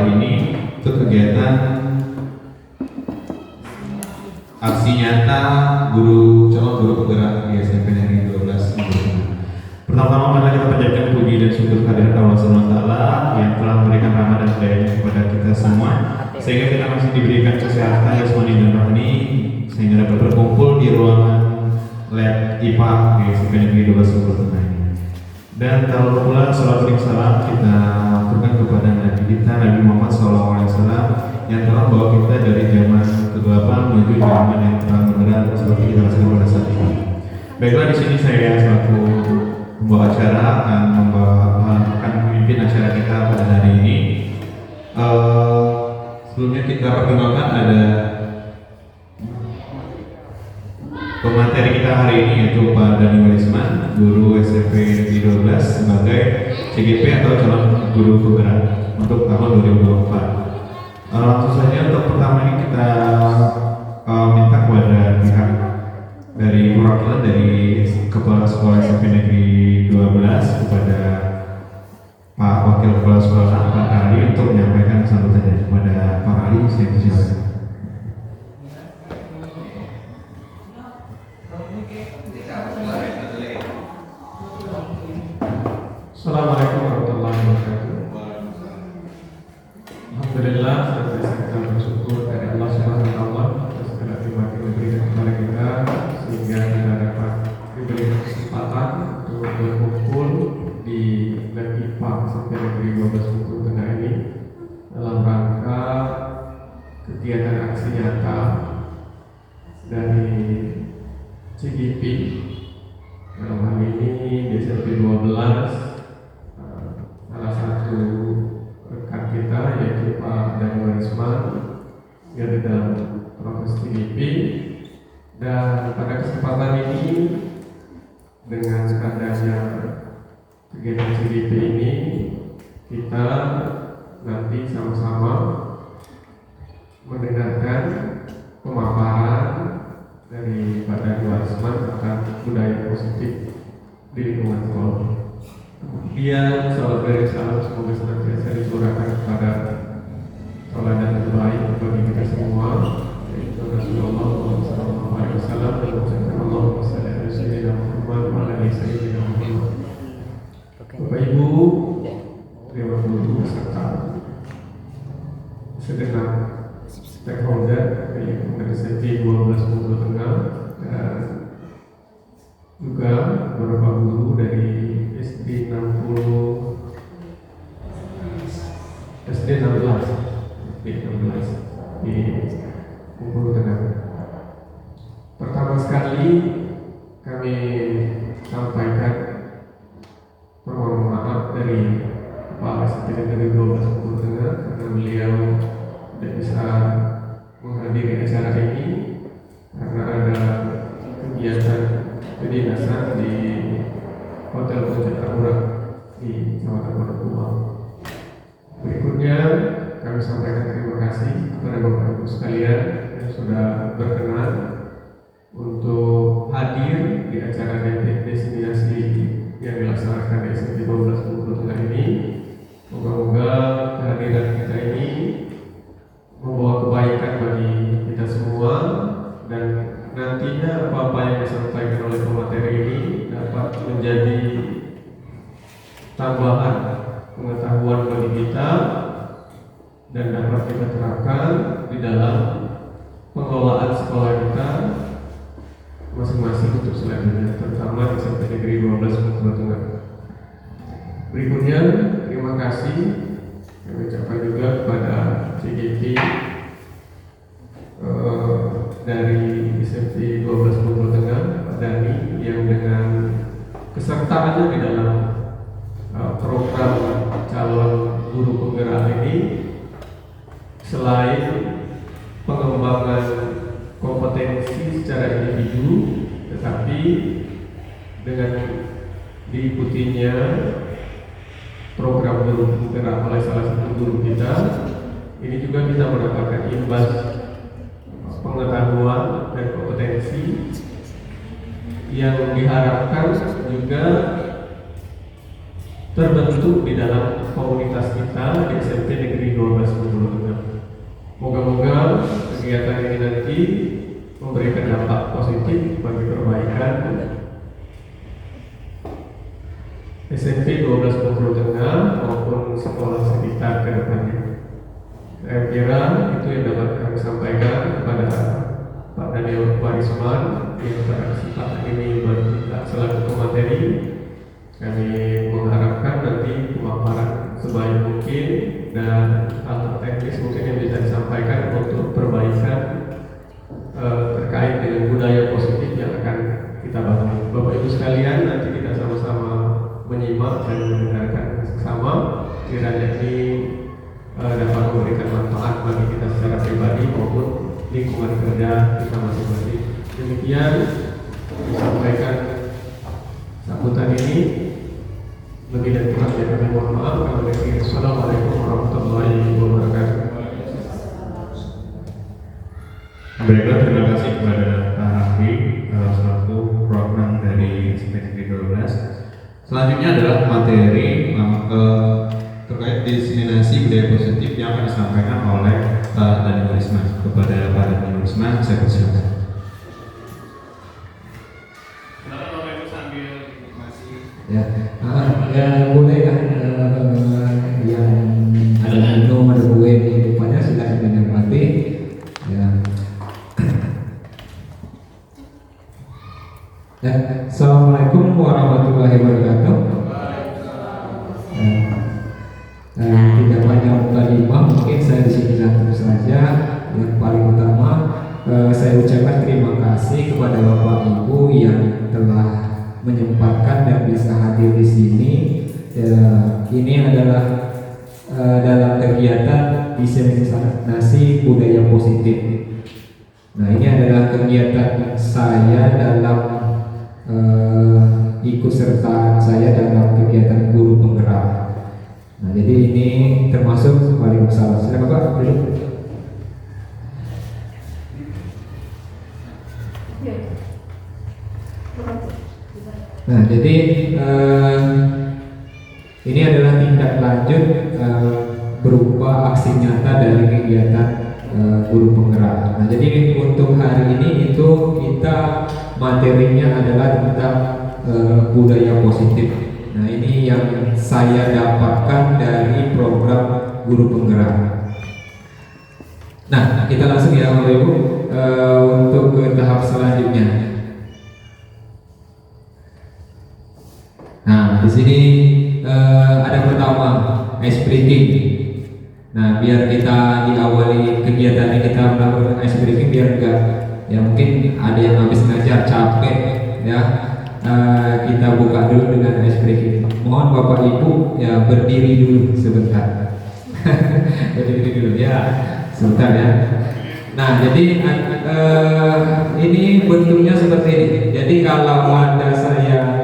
hari ini untuk kegiatan aksi nyata calon guru penggerak di SMP Negeri 12 Pertama-tama mari kita panjatkan puji dan syukur kehadirat Allah SWT yang telah memberikan rahmat dan hidayah kepada kita semua, sehingga kita masih diberikan kesehatan jasmani dan rohani, sehingga dapat berkumpul di ruangan lab IPA di SMP Negeri 12 ini. Dan kalau pula salawat dan salam kita aturkan kepada Nabi kita Nabi Muhammad SAW yang telah membawa kita dari zaman kegelapan menuju zaman yang terang benderang seperti kita rasakan pada saat ini. Baiklah, di sini saya selaku pembawa acara akan memimpin acara kita pada hari ini. Sebelumnya kita perkenalkan ada pemateri kita hari ini, yaitu Pak Dhani Warisman, guru SMP Negeri 12 sebagai CGP atau calon guru penggerak untuk tahun 2024. Langsung saja untuk pertama ini kita minta kepada pihak dari perwakilan dari Kepala Sekolah SMP Negeri 12 kepada Pak Wakil Kepala Sekolah Pak Ali untuk menyampaikan sambutannya kepada Pak Ali. Saya persilakan. Assalamualaikum warahmatullahi wabarakatuh. Alhamdulillah, kita bersyukur dari Allah Subhanahu wa taala atas segala nikmat yang diberikan kepada kita sehingga kita dapat diberi kesempatan untuk berkumpul di lab IPA SMP Negeri 12 Bengkulu Tengah ini dalam rangka kegiatan aksi nyata dari CGP. Dalam hal ini di SMP 12 salah satu rekan kita yaitu Pak Dhani Warisman yang di dalam proses CGP, dan pada kesempatan ini dengan adanya kegiatan CGP ini kita nanti sama-sama mendengarkan pemaparan dari Pak Dhani Warisman tentang budaya positif di lingkungan sekolah. Kemudian salam dari salam semoga senantiasa dicurahkan kepada tauladan terbaik bagi kita semua, yaitu Rasulullah SAW, dan mengucapkan Allahumma shalli ala sayyidina Muhammad wa ala ali sayyidina Muhammad. Bapak Ibu, terima guru serta segenap stakeholder yaitu SMP 12 Bengkulu Tengah dan juga beberapa guru dari SD 16 di Bengkulu Tengah. Pertama sekali kami sampaikan permohonan maaf dari Kepala SMP Negeri 12 Bengkulu Tengah karena beliau tidak bisa menghadiri acara ini karena ada kegiatan kedinasan di Hotel Puncak Tahura di Kawasan Pondok. Berikutnya kami sampaikan terima kasih kepada Bapak Ibu sekalian yang sudah berkenan untuk hadir di acara destinasi yang dilaksanakan di SMP 12 Bengkulu Tengah ini. Moga-moga kehadiran kita ini membawa kebaikan bagi kita semua, dan nantinya apa-apa yang disampaikan oleh pemateri ini dapat menjadi tambahan pengetahuan bagi kita dan dapat kita terapkan di dalam pengelolaan sekolah kita masing-masing untuk selanjutnya, terutama di SMP Negeri 12 Bengkulu Tengah. Berikutnya, terima kasih kami ucapkan juga kepada CGP dari SMP 12 Bengkulu Tengah, Pak Dhani, yang dengan kesertaannya di dalam program calon guru penggerak ini, selain pengembangan kompetensi secara individu, tetapi dengan diikutinya program guru penggerak oleh salah satu guru kita, ini juga kita mendapatkan imbas pengetahuan dan kompetensi yang diharapkan juga terbentuk di dalam komunitas kita di SMP Negeri 12 kira-kira itu yang dapat kami sampaikan kepada Pak Daniel Warisman yang pada kesempatan ini bertindak selaku pemateri. Kami mengharapkan nanti pemaparan sebaik mungkin dan hal teknis mungkin yang bisa disampaikan untuk perbaikan terkait dengan budaya positif yang akan kita bangun. Bapak Ibu sekalian, nanti kita sama-sama menyimak dan mendengarkan bersama, kiranya ini dapat memberikan manfaat bagi kita secara pribadi maupun lingkungan kerja kita masing-masing. Demikian disampaikan sambutan ini. Lebih dan kurangnya kami mohon maaf. Assalamualaikum warahmatullahi wabarakatuh. Baiklah, terima kasih kepada Pak Raffi selaku program dari SPTK 12. Selanjutnya adalah materi terkait diseminasi budaya positif yang akan disampaikan oleh Pak Daniel Warisman. Kepada Pak Daniel Warisman, saya persilakan. Ya, boleh kan yang ada minum, ada kue di depannya, silakan dinikmati. Ya. Ya, Assalamualaikum warahmatullahi wabarakatuh. Tidak banyak mukadimah, mungkin saya di sini langsung saja. Yang paling utama, saya ucapkan terima kasih kepada Bapak Ibu yang telah menyempatkan dan bisa hadir di sini. Ini adalah dalam kegiatan diseminasi budaya positif. Nah, ini adalah kegiatan saya dalam ikut sertaan saya dalam kegiatan guru penggerak. Nah, jadi ini termasuk paling besar. Silakan Bapak duduk. Nah, jadi ini adalah tindak lanjut berupa aksi nyata dari kegiatan guru penggerak. Nah, jadi untuk hari ini itu kita materinya adalah tentang budaya positif. Nah, ini yang saya dapatkan dari program guru penggerak. Nah, kita langsung ya Bapak Ibu untuk ke tahap selanjutnya. Nah, di sini ada pertama ice breaking. Nah, biar kita diawali kegiatan ini kita melakukan ice breaking biar enggak ya mungkin ada yang habis ngajar capek ya. Kita buka dulu dengan ice breaking. Mohon Bapak Ibu ya berdiri dulu sebentar. Berdiri dulu ya, sebentar ya. Nah, jadi ini bentuknya seperti ini. Jadi kalau ada saya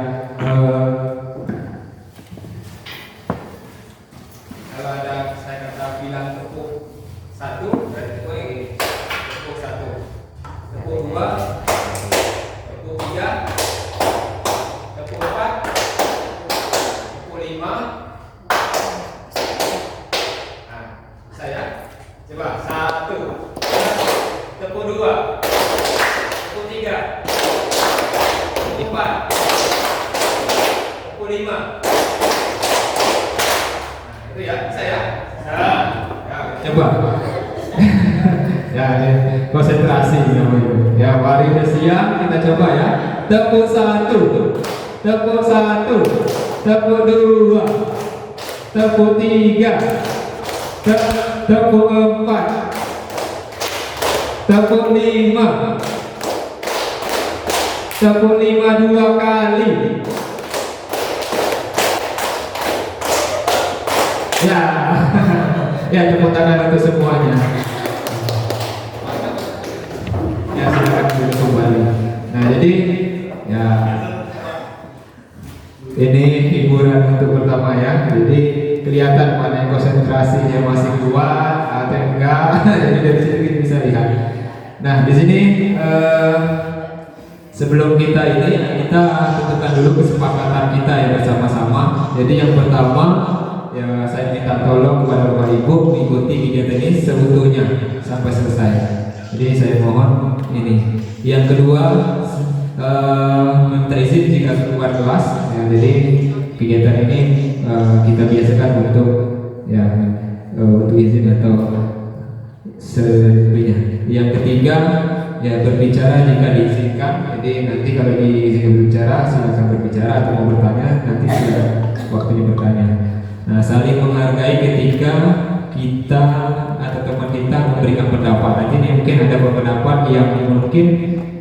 bilang tepuk 1, berarti tepuk ini. Tepuk 1, tepuk 2, tepuk 3, tepuk 4, tepuk 5. Nah, saya coba 1, tepuk 2, tepuk 3, tepuk 4, tepuk 5. Nah, itu ya, saya. Coba ya, konsentrasi ya, mari udah siap, kita coba ya. Tepuk 1, tepuk 1, tepuk 2, tepuk 3, tepuk 4, tepuk 5, tepuk 5 2 kali ya. Ya, tepuk tangan untuk semuanya. Ya, silakan duduk kembali. Nah, jadi ya ini hiburan untuk pertama ya. Jadi kelihatan mana yang konsentrasinya masih kuat atau enggak. Jadi dari sini kita bisa lihat. Nah, di sini sebelum kita ini kita tentukan dulu kesepakatan kita ya bersama-sama. Jadi yang pertama ya, saya minta tolong kepada Bapak Ibu mengikuti kegiatan ini seutuhnya sampai selesai. Jadi saya mohon ini. Yang kedua, minta izin jika keluar kelas. Ya, jadi kegiatan ini kita biasakan untuk ya untuk izin atau selebihnya. Yang ketiga, ya berbicara jika diizinkan. Jadi nanti kalau diizinkan berbicara silakan berbicara, atau mau bertanya nanti sudah waktunya bertanya. Nah, saling menghargai ketika kita atau teman kita memberikan pendapat. Nanti ini mungkin ada pendapat yang mungkin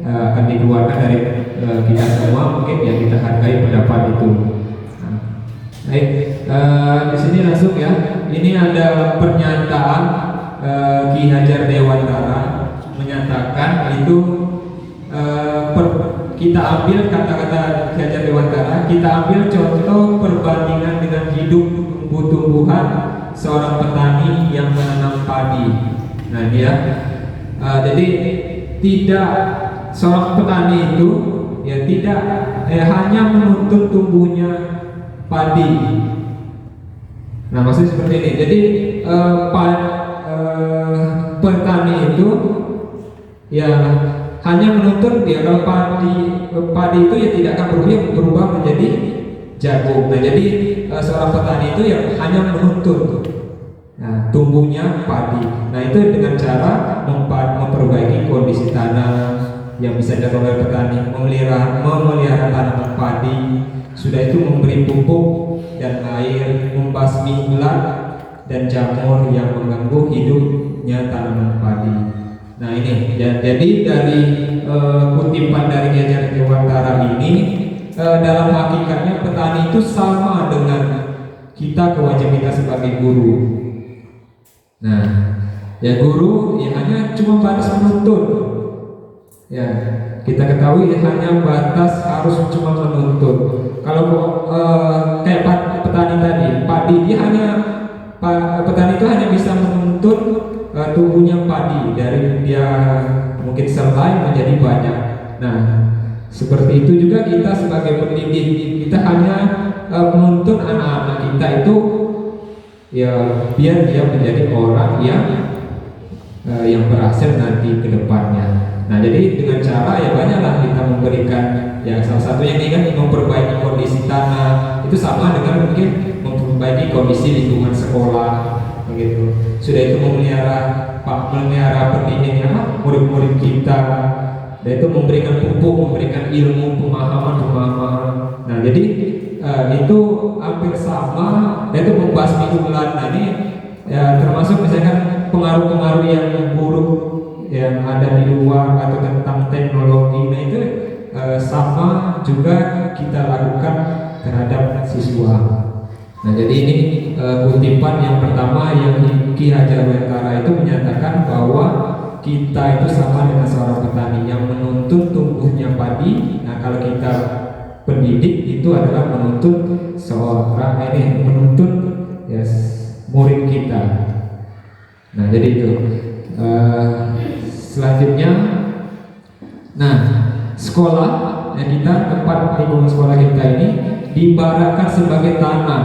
akan dikeluarkan dari kita semua, mungkin ya kita hargai pendapat itu. Nah, baik, di sini langsung ya. Ini ada pernyataan Ki Hajar Dewantara menyatakan itu, kita ambil kata-kata Ki Hajar Dewantara, kita ambil contoh perbandingan dengan hidup tumbuh-tumbuhan seorang petani yang menanam padi. Nah dia, jadi tidak, seorang petani itu ya tidak hanya menuntut tumbuhnya padi. Nah maksudnya seperti ini. Jadi petani itu ya hanya menuntut ya kalau padi itu ya tidak akan berubah menjadi jagung. Nah jadi seorang petani itu ya hanya menuntut tumbuhnya padi. Nah itu dengan cara memperbaiki kondisi tanah yang bisa dilakukan oleh petani, memelihara tanaman padi, sudah itu memberi pupuk dan air, membasmi ulat dan jamur yang mengganggu hidupnya tanaman padi. Nah ini jadi dari kutipan dari Ki Hajar Dewantara ini, dalam hakikatnya petani itu sama dengan kita, kewajiban kita sebagai guru. Nah ya guru ya hanya cuma batas menuntut. Ya kita ketahui hanya batas harus cuma menuntut. Kalau kayak petani tadi, padi dia hanya petani itu hanya bisa menuntut tumbuhnya padi dari dia mungkin selai menjadi banyak. Nah seperti itu juga kita sebagai pendidik, kita hanya menuntut anak-anak kita itu ya biar dia menjadi orang yang berhasil nanti ke depannya. Nah jadi dengan cara ya banyaklah kita memberikan, ya salah satunya ini kan memperbaiki kondisi tanah, itu sama dengan mungkin memperbaiki kondisi lingkungan sekolah begitu. Sudah itu memelihara pendidiknya murid-murid kita, dan itu memberikan pupuk, memberikan ilmu, pemahaman. Nah jadi itu hampir sama, dan itu membasmi ulat. Nah ini ya termasuk misalkan pengaruh-pengaruh yang buruk yang ada di luar atau tentang teknologi. Nah itu sama juga kita lakukan terhadap siswa. Nah jadi ini kutipan yang pertama yang Ki Hajar Dewantara itu menyatakan bahwa kita itu sama dengan seorang petani yang menuntut tumbuhnya padi. Nah kalau kita pendidik itu adalah menuntut seorang menuntut ya murid kita. Nah jadi itu selanjutnya. Nah sekolah ya kita, tempat lingkungan sekolah kita ini diibaratkan sebagai tanah,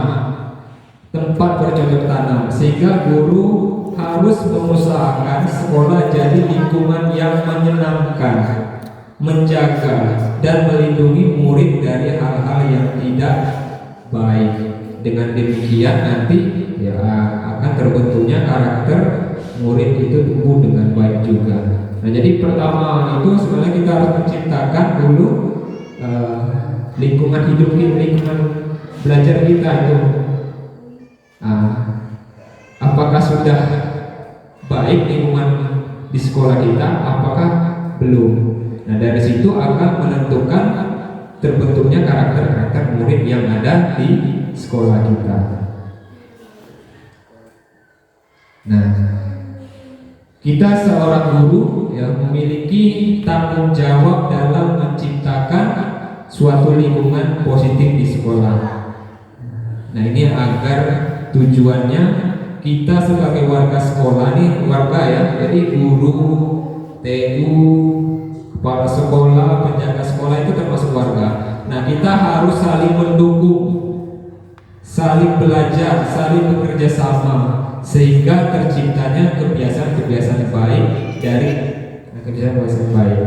tempat bercocok tanam, sehingga guru harus mengusahakan sekolah jadi lingkungan yang menyenangkan, menjaga dan melindungi murid dari hal-hal yang tidak baik. Dengan demikian nanti ya akan terbentuknya karakter murid itu tumbuh dengan baik juga. Nah jadi pertama itu sebenarnya kita harus menciptakan dulu lingkungan hidup kita, lingkungan belajar kita itu apakah sudah baik lingkungan di sekolah kita, apakah belum. Nah dari situ akan menentukan terbentuknya karakter-karakter murid yang ada di sekolah kita. Nah kita seorang guru ya memiliki tanggung jawab dalam menciptakan suatu lingkungan positif di sekolah. Nah ini agar tujuannya kita sebagai warga sekolah nih, warga ya, jadi guru, TU, kepala sekolah, penjaga sekolah itu termasuk warga. Nah kita harus saling mendukung, saling belajar, saling bekerja sama, sehingga terciptanya kebiasaan-kebiasaan baik dari kebiasaan baik.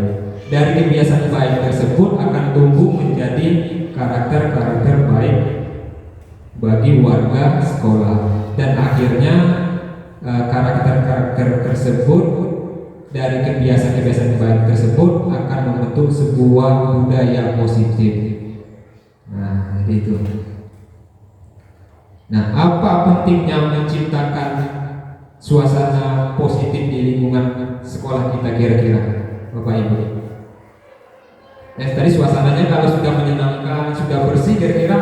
Dari kebiasaan baik tersebut akan tumbuh menjadi karakter-karakter baik bagi warga sekolah, dan akhirnya karakter-karakter tersebut, dari kebiasaan-kebiasaan baik tersebut akan membentuk sebuah budaya positif. Nah, jadi itu. Nah, apa pentingnya menciptakan suasana positif di lingkungan sekolah kita kira-kira, Bapak Ibu? Tadi suasananya kalau sudah menyenangkan, sudah bersih, kira-kira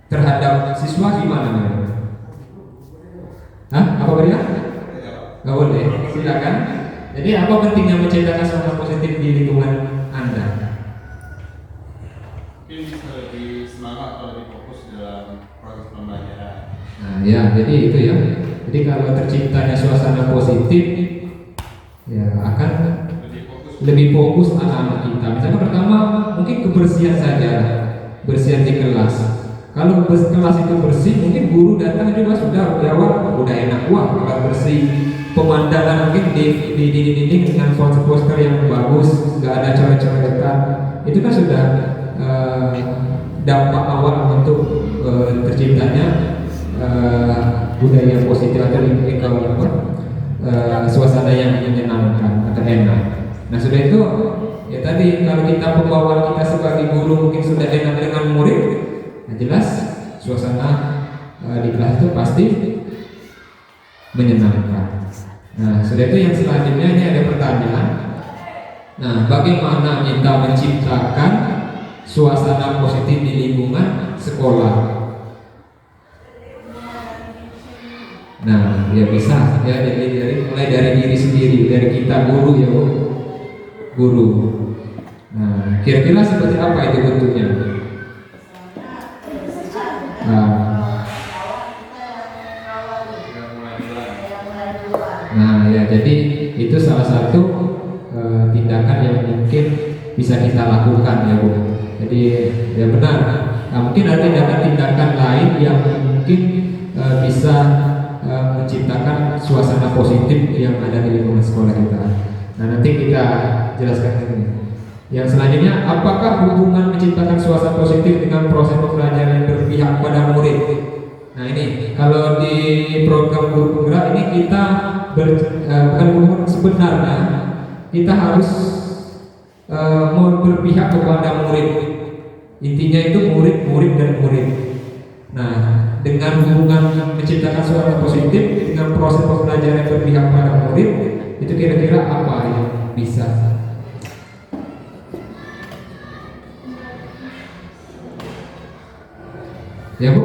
terhadap siswa gimana? Apa beriak? Gak boleh, silakan. Jadi apa pentingnya menciptakan suasana positif di lingkungan Anda? Mungkin bisa lebih semangat atau lebih fokus dalam proses pembelajaran. Nah, ya, jadi itu ya. Jadi kalau terciptanya suasana positif, ya akan lebih fokus anak-anak kita. Misalnya pertama, mungkin kebersihan saja, bersihan di kelas. Kalau kelas itu bersih, mungkin guru datang juga sudah jawab, udah enak, wah kelas bersih. Pemandangan mungkin di dinding dengan poster-poster yang bagus, nggak ada coret-coretan. Itu kan sudah dampak awal untuk terciptanya budaya positif atau suasana yang menyenangkan atau enak. Nah sudah itu ya tadi, kalau kita pembawaan kita sebagai guru mungkin sudah enak dengan murid, nah jelas suasana di kelas itu pasti menyenangkan. Nah sudah itu yang selanjutnya ini ada pertanyaan. Nah bagaimana kita menciptakan suasana positif di lingkungan sekolah? Nah, ya bisa ya mulai dari diri sendiri, dari kita guru ya, guru. Nah, kira-kira seperti apa itu bentuknya? Nah, ya jadi itu salah satu tindakan yang mungkin bisa kita lakukan ya Bu. Jadi ya benar. Nah, mungkin ada tindakan-tindakan lain yang mungkin bisa menciptakan suasana positif yang ada di lingkungan sekolah kita. Nah nanti kita jelaskan ini. Yang selanjutnya, apakah hubungan menciptakan suasana positif dengan proses pembelajaran yang berpihak pada murid? Nah ini kalau di program guru penggerak ini kita bukan sebenarnya kita harus berpihak kepada murid. Intinya itu murid dan murid. Nah, dengan hubungan menciptakan suasana positif dengan proses pembelajaran yang berpihak pada murid, itu kira-kira apa yang bisa? Ya Bu?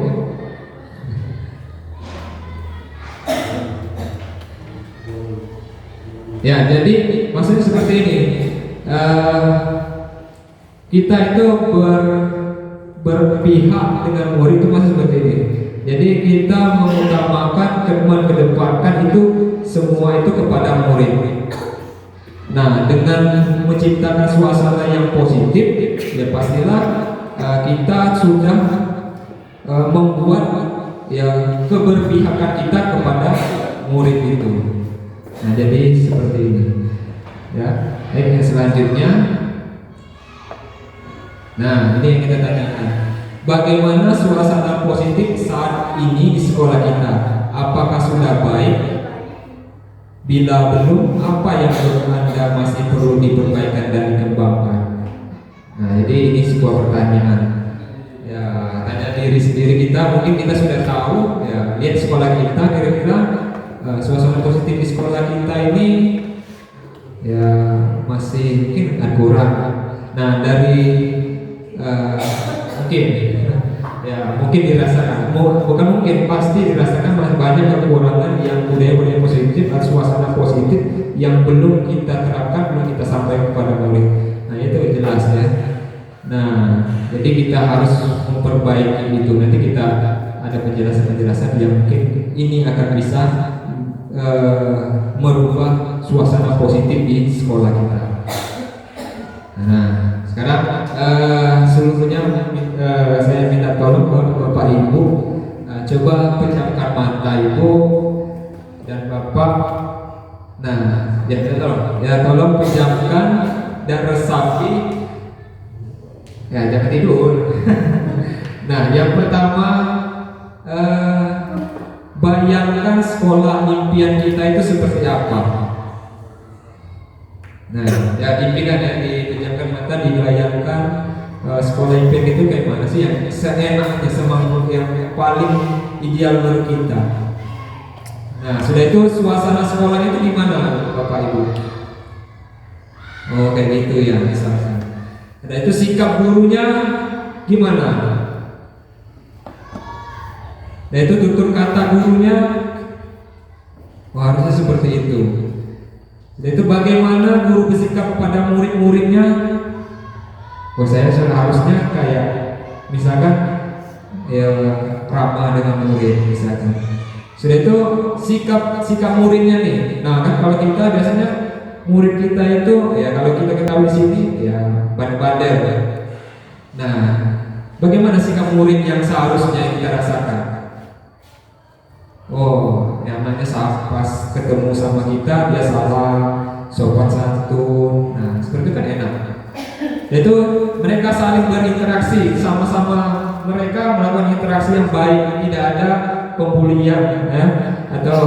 Ya, jadi maksudnya seperti ini. Kita itu berpihak dengan murid itu masih seperti ini. Jadi kita mengutamakan mengedepankan itu semua itu kepada murid. Nah, dengan menciptakan suasana yang positif, ya pastilah kita sudah membuat ya keberpihakan kita kepada murid itu. Nah, jadi seperti ini. Ya, yang selanjutnya. Nah, ini yang kita tanyakan. Bagaimana suasana positif saat ini di sekolah kita? Apakah sudah baik? Bila belum, apa yang menurut Anda masih perlu diperbaikan dan dikembangkan? Nah, jadi ini sebuah pertanyaan. Ya, tanya diri sendiri kita. Mungkin kita sudah tahu. Ya, lihat sekolah kita kira-kira suasana positif di sekolah kita ini ya masih mungkin agak kurang. Nah, dari mungkin dirasakan, bukan mungkin, pasti dirasakan masih banyak kekurangan yang budaya-budaya positif atau suasana positif yang belum kita terapkan, belum kita sampaikan kepada murid. Nah itu jelas ya. Nah jadi kita harus memperbaiki itu. Nanti kita ada penjelasan-penjelasan yang mungkin ini akan bisa merubah suasana positif di sekolah kita. Nah sekarang seluruhnya saya minta tolong Bapak Ibu coba pejamkan mata Ibu dan Bapak. Nah, tolong pejamkan dan resapi. Ya, jangan tidur. Nah, yang pertama sekolah impian kita itu seperti apa? Nah, ya impian ya dipejamkan mata, dibayangkan sekolah impian itu kayak mana sih yang seenaknya, semampu yang paling ideal menurut kita. Nah, sudah itu suasana sekolahnya itu di mana, Bapak Ibu? Oh, kayak gitu ya misalnya. Nah, itu sikap gurunya gimana? Nah, itu tutur kata gurunya harusnya seperti itu. Nah, itu bagaimana guru bersikap kepada murid-muridnya? Oh, saya harusnya kayak misalkan ya ramah dengan murid misalkan. Sudah itu sikap muridnya nih. Nah, kan kalau kita biasanya murid kita itu ya kalau kita ketahui di sini ya bandel-bandel. Nah, bagaimana sikap murid yang seharusnya kita rasakan? Oh, yang namanya saat pas ketemu sama kita dia salam, sopan santun. Nah, seperti itu kan enak. Yaitu mereka saling berinteraksi, sama-sama mereka melakukan interaksi yang baik, tidak ada pembulian ya, atau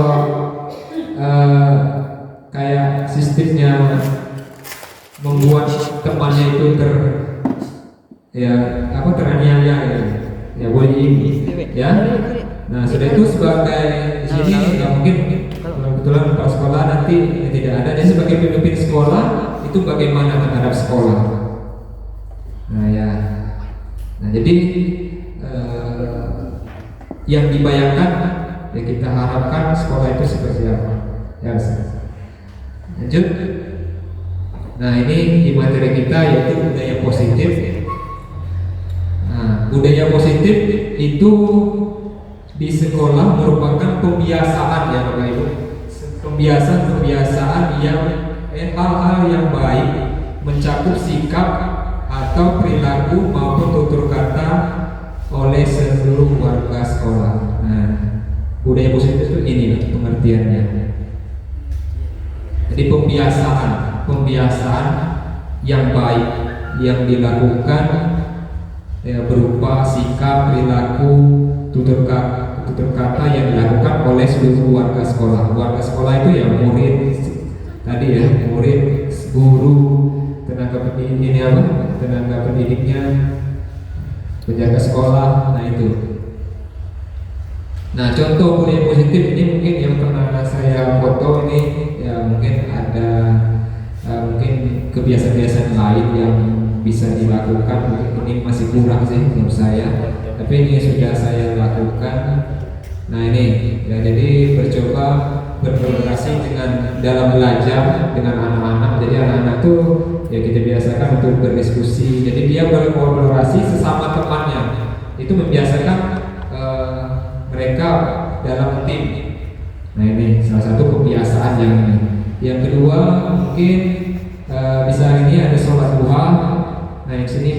kayak sistemnya membuat temannya itu teraniaya ya bullying ya. Nah, sudah itu sebagai di sini ya mungkin kebetulan kepala sekolah nanti tidak ada, dia sebagai pemimpin sekolah itu bagaimana terhadap sekolah. Nah ya, nah jadi yang dibayangkan ya kita harapkan sekolah itu seperti apa ya. Lanjut. Nah, ini di materi kita yaitu budaya positif. Nah, budaya positif itu di sekolah merupakan pembiasaan ya Bapak Ibu. Pembiasaan yang hal-hal yang baik mencakup sikap atau perilaku maupun tutur kata oleh seluruh warga sekolah. Nah, budaya positif itu ini pengertiannya. Jadi pembiasaan yang baik yang dilakukan ya, berupa sikap, perilaku, tutur kata yang dilakukan oleh seluruh warga sekolah. Warga sekolah itu ya murid tadi ya, murid, guru, tenaga pendidiknya, penjaga sekolah. Nah itu. Nah, contoh budaya positif ini mungkin yang pernah saya foto ini ya, mungkin ada mungkin kebiasaan-kebiasaan lain yang bisa dilakukan. Mungkin ini masih kurang sih menurut saya, tapi ini sudah saya lakukan. Nah ini ya, jadi bercoba berkolaborasi dengan dalam belajar dengan anak-anak. Jadi anak-anak tuh ya kita biasakan untuk berdiskusi. Jadi dia berkolaborasi sesama temannya. Itu membiasakan mereka dalam tim. Nah ini salah satu kebiasaan yang ini. Yang kedua mungkin bisa ini ada sholat duha. Nah yang sini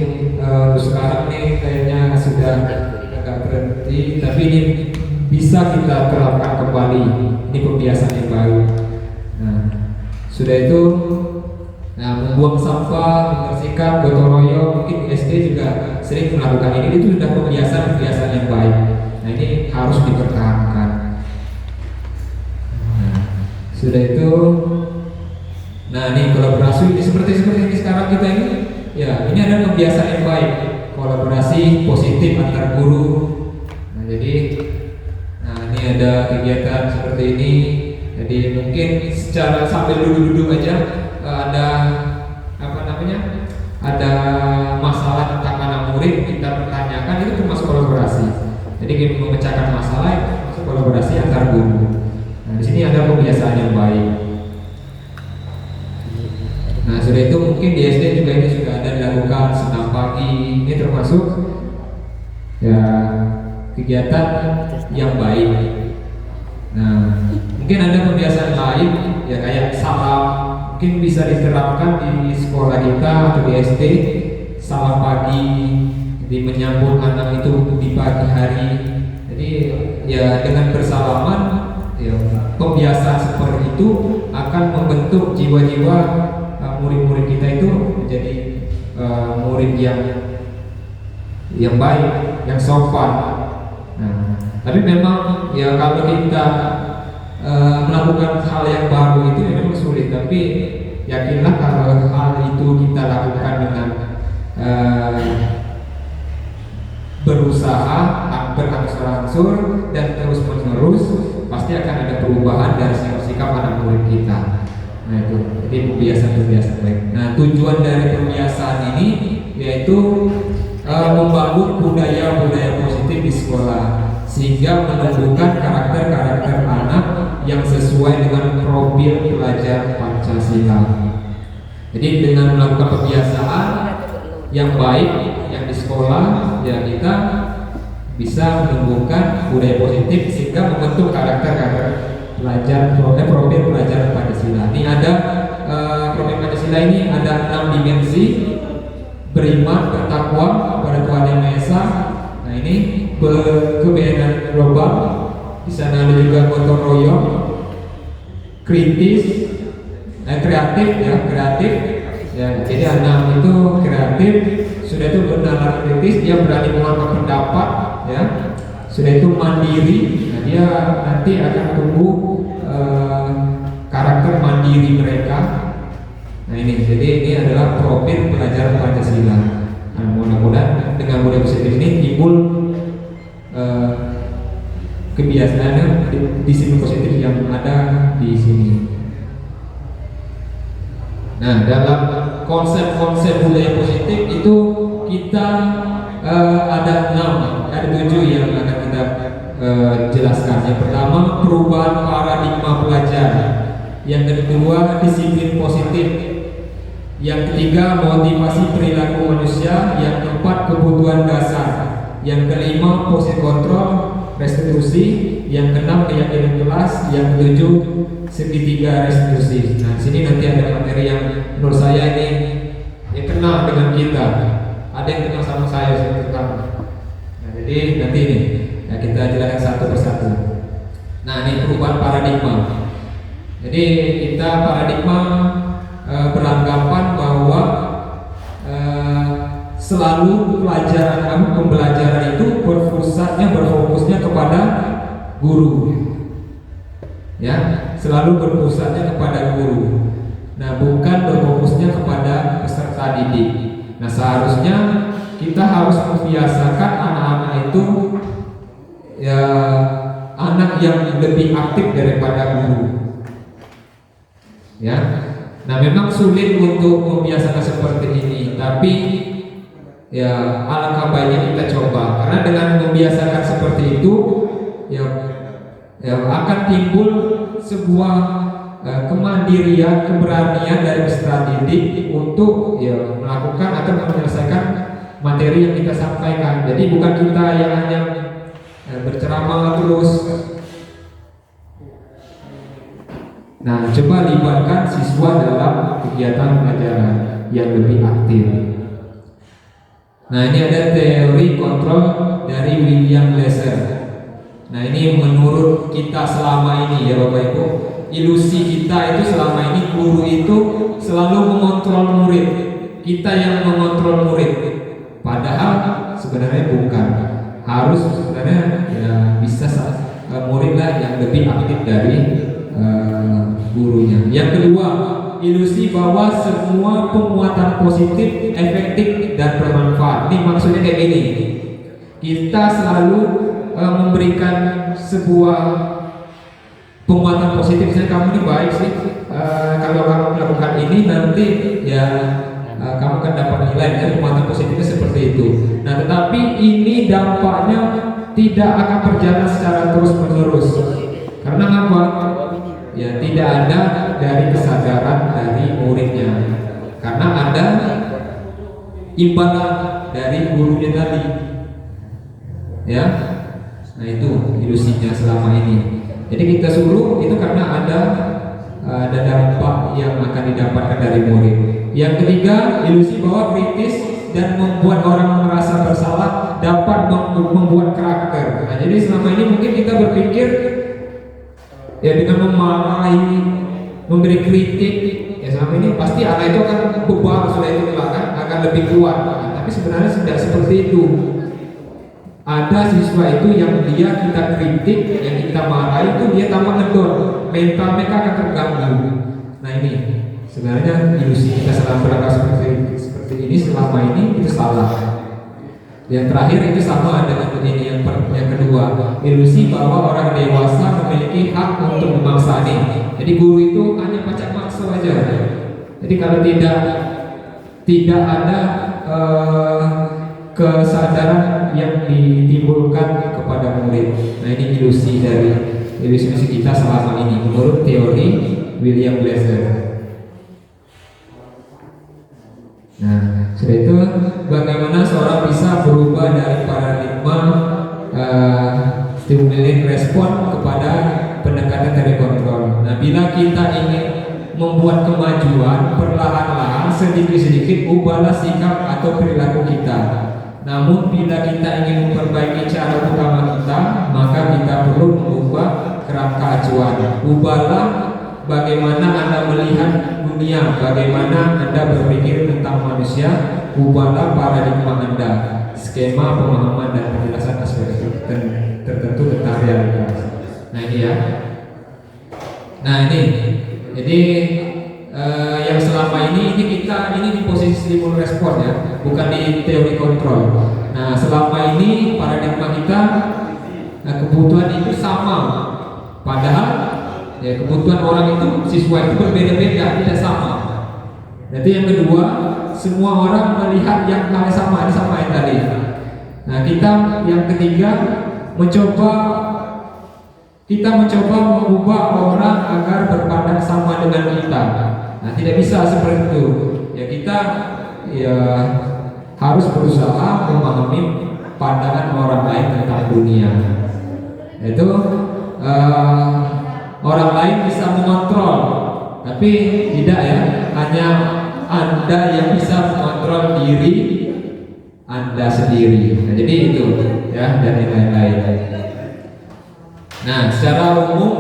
sekarang nih kayaknya sudah agak berhenti, tapi ini bisa kita terapkan kembali. Ini kebiasaan yang baru. Nah sudah itu, nah membuang sampah, membersihkan, gotong royong. Mungkin di SD juga sering melakukan ini. Itu sudah kebiasaan yang baik. Nah ini harus dipertahankan. Nah, sudah itu, nah ini kolaborasi ini seperti ini sekarang kita ini. Ya ini ada kebiasaan yang baik, kolaborasi positif antar guru. Nah jadi, nah ini ada kegiatan seperti ini. Jadi mungkin secara sambil duduk-duduk aja ada ada masalah tentang anak murid kita pertanyakan, itu termasuk kolaborasi. Jadi kita memecahkan masalah itu termasuk kolaborasi antar guru. Nah di sini ada kebiasaan yang baik. Nah sudah itu mungkin di SD juga ini sudah ada dilakukan senam pagi. Ini termasuk ya kegiatan yang baik. Nah mungkin ada kebiasaan lain ya kayak salam, mungkin bisa diterapkan di sekolah kita atau di SD. Salam pagi, jadi menyambut anak itu di pagi hari. Jadi ya dengan bersalaman ya, pembiasaan seperti itu akan membentuk jiwa-jiwa murid-murid kita itu menjadi murid yang baik, yang sopan. Nah, tapi memang ya kalau kita melakukan hal yang baru itu memang sulit, tapi yakinlah kalau hal itu kita lakukan dengan berusaha berangsur-angsur dan terus menerus, pasti akan ada perubahan dari sikap anak murid kita. Nah itu, jadi kebiasaan baik. Nah tujuan dari pembiasaan ini yaitu membangun budaya-budaya positif di sekolah, sehingga menumbuhkan karakter-karakter anak yang sesuai dengan profil pelajar Pancasila. Jadi dengan melakukan pembiasaan yang baik yang di sekolah, ya kita bisa menumbuhkan budaya positif sehingga membentuk karakter-karakter profil pelajar Pancasila. Ini ada profil Pancasila ini ada 6 dimensi: beriman, bertakwa kepada Tuhan Yang Maha Esa. Nah ini kebenaran global. Di sana ada juga gotong royong, kritis, kreatif ya. Jadi anak itu kreatif, sudah itu bernalar kritis, dia berani mengungkapkan pendapat, ya. Sudah itu mandiri, nah dia nanti akan tumbuh karakter mandiri mereka. Nah ini, jadi ini adalah profil pelajar Pancasila. Nah, mudah-mudahan dengan budaya positif ini timbul kebiasaan disiplin positif yang ada di sini. Nah, dalam konsep-konsep budaya positif itu kita ada 7 yang akan kita jelaskan. Yang pertama, perubahan paradigma pelajar. Yang kedua, disiplin positif. Yang ketiga, motivasi perilaku manusia. Yang keempat, kebutuhan dasar. Yang kelima, positif kontrol, restitusi. Yang keenam, keyakinan kelas. Yang ketujuh, segitiga restitusi. Nah, sini nanti ada materi yang menurut saya ini yang kenal dengan kita. Ada yang kenal sama saya terutama. Nah, jadi nanti ini ya, kita jelaskan satu persatu. Nah, ini perubahan paradigma. Jadi kita paradigma beranggapan bahwa selalu pembelajaran itu berfokusnya kepada guru, ya, selalu berpusatnya kepada guru. Nah, bukan berfokusnya kepada peserta didik. Nah, seharusnya kita harus membiasakan anak-anak itu ya anak yang lebih aktif daripada guru. Ya. Nah, memang sulit untuk membiasakan seperti ini, tapi ya alangkah baiknya kita coba, karena dengan membiasakan seperti itu ya akan timbul sebuah kemandirian, keberanian dari peserta didik untuk ya melakukan atau menyelesaikan materi yang kita sampaikan. Jadi bukan kita yang hanya berceramah terus. Nah, coba libatkan siswa dalam kegiatan pelajaran yang lebih aktif. Nah, ini ada teori kontrol dari William Glasser. Nah, ini menurut kita selama ini ya Bapak Ibu, ilusi kita itu selama ini guru itu selalu mengontrol murid. Kita yang mengontrol murid. Padahal sebenarnya bukan. Harus sebenarnya ya bisa muridlah yang lebih aktif dari gurunya. Yang kedua, ilusi bahwa semua penguatan positif efektif dan bermanfaat. Ini maksudnya kayak gini. Kita selalu memberikan sebuah penguatan positif. Misalnya kamu ini baik sih, kalau kamu melakukan ini nanti ya kamu akan dapat nilai. Ya, penguatan positifnya seperti itu. Nah, tetapi ini dampaknya tidak akan berjalan secara terus menerus. Karena apa? Ya, tidak ada dari kesadaran dari muridnya, karena ada imbalan dari gurunya tadi. Ya, nah itu ilusinya selama ini. Jadi kita suruh itu karena ada dampak yang akan didapatkan dari murid. Yang ketiga, ilusi bahwa kritis dan membuat orang merasa bersalah dapat membuat karakter. Nah, jadi selama ini mungkin kita berpikir ya dengan memarahi, memberi kritik, ya selama ini pasti anak itu akan bebal sudah itu kan akan lebih kuat. Nah, tapi sebenarnya tidak seperti itu. Ada siswa itu yang dia kita kritik, yang kita marahi itu dia tambah ngedon, mental mereka akan terganggu. Nah ini sebenarnya ilusi kita selama berangkat seperti ini selama ini itu salah. Yang terakhir itu sama dengan ini yang kedua, ilusi bahwa orang dewasa memiliki hak untuk memaksani. Jadi guru itu hanya pacak maksa aja. Jadi kalau tidak ada kesadaran yang ditimbulkan kepada murid. Nah ini ilusi kita selama ini menurut teori William Glasser. Nah setelah itu bagaimana seorang bisa berubah dari paradigma stimulating respon kepada pendekatan dari kontrol. Nah bila kita ingin membuat kemajuan perlahan-lahan sedikit-sedikit ubahlah sikap atau perilaku kita. Namun bila kita ingin memperbaiki cara utama kita, maka kita perlu mengubah kerangka acuan. Ubahlah bagaimana Anda melihat dunia, bagaimana Anda berpikir tentang manusia. Ubahlah paradigma Anda, skema pemahaman dan penjelasan aspek tertentu tentang realitas. Nah ini ya. Nah ini, jadi yang selama ini kita di posisi stimulus respon ya, bukan di teori kontrol. Nah selama ini paradigma kita kebutuhan itu sama, padahal ya kebutuhan orang itu siswa itu berbeda-beda, tidak sama. Jadi yang kedua, semua orang melihat yang hal sama, ini sama yang tadi. Nah kita yang ketiga kita mencoba mengubah orang agar berpandang sama dengan kita. Nah, tidak bisa seperti itu. Ya kita harus berusaha memahami pandangan orang lain tentang dunia. Itu orang lain bisa mengontrol, tapi tidak ya. Hanya Anda yang bisa mengontrol diri Anda sendiri. Nah, jadi itu ya dan yang lain-lain. Nah, secara umum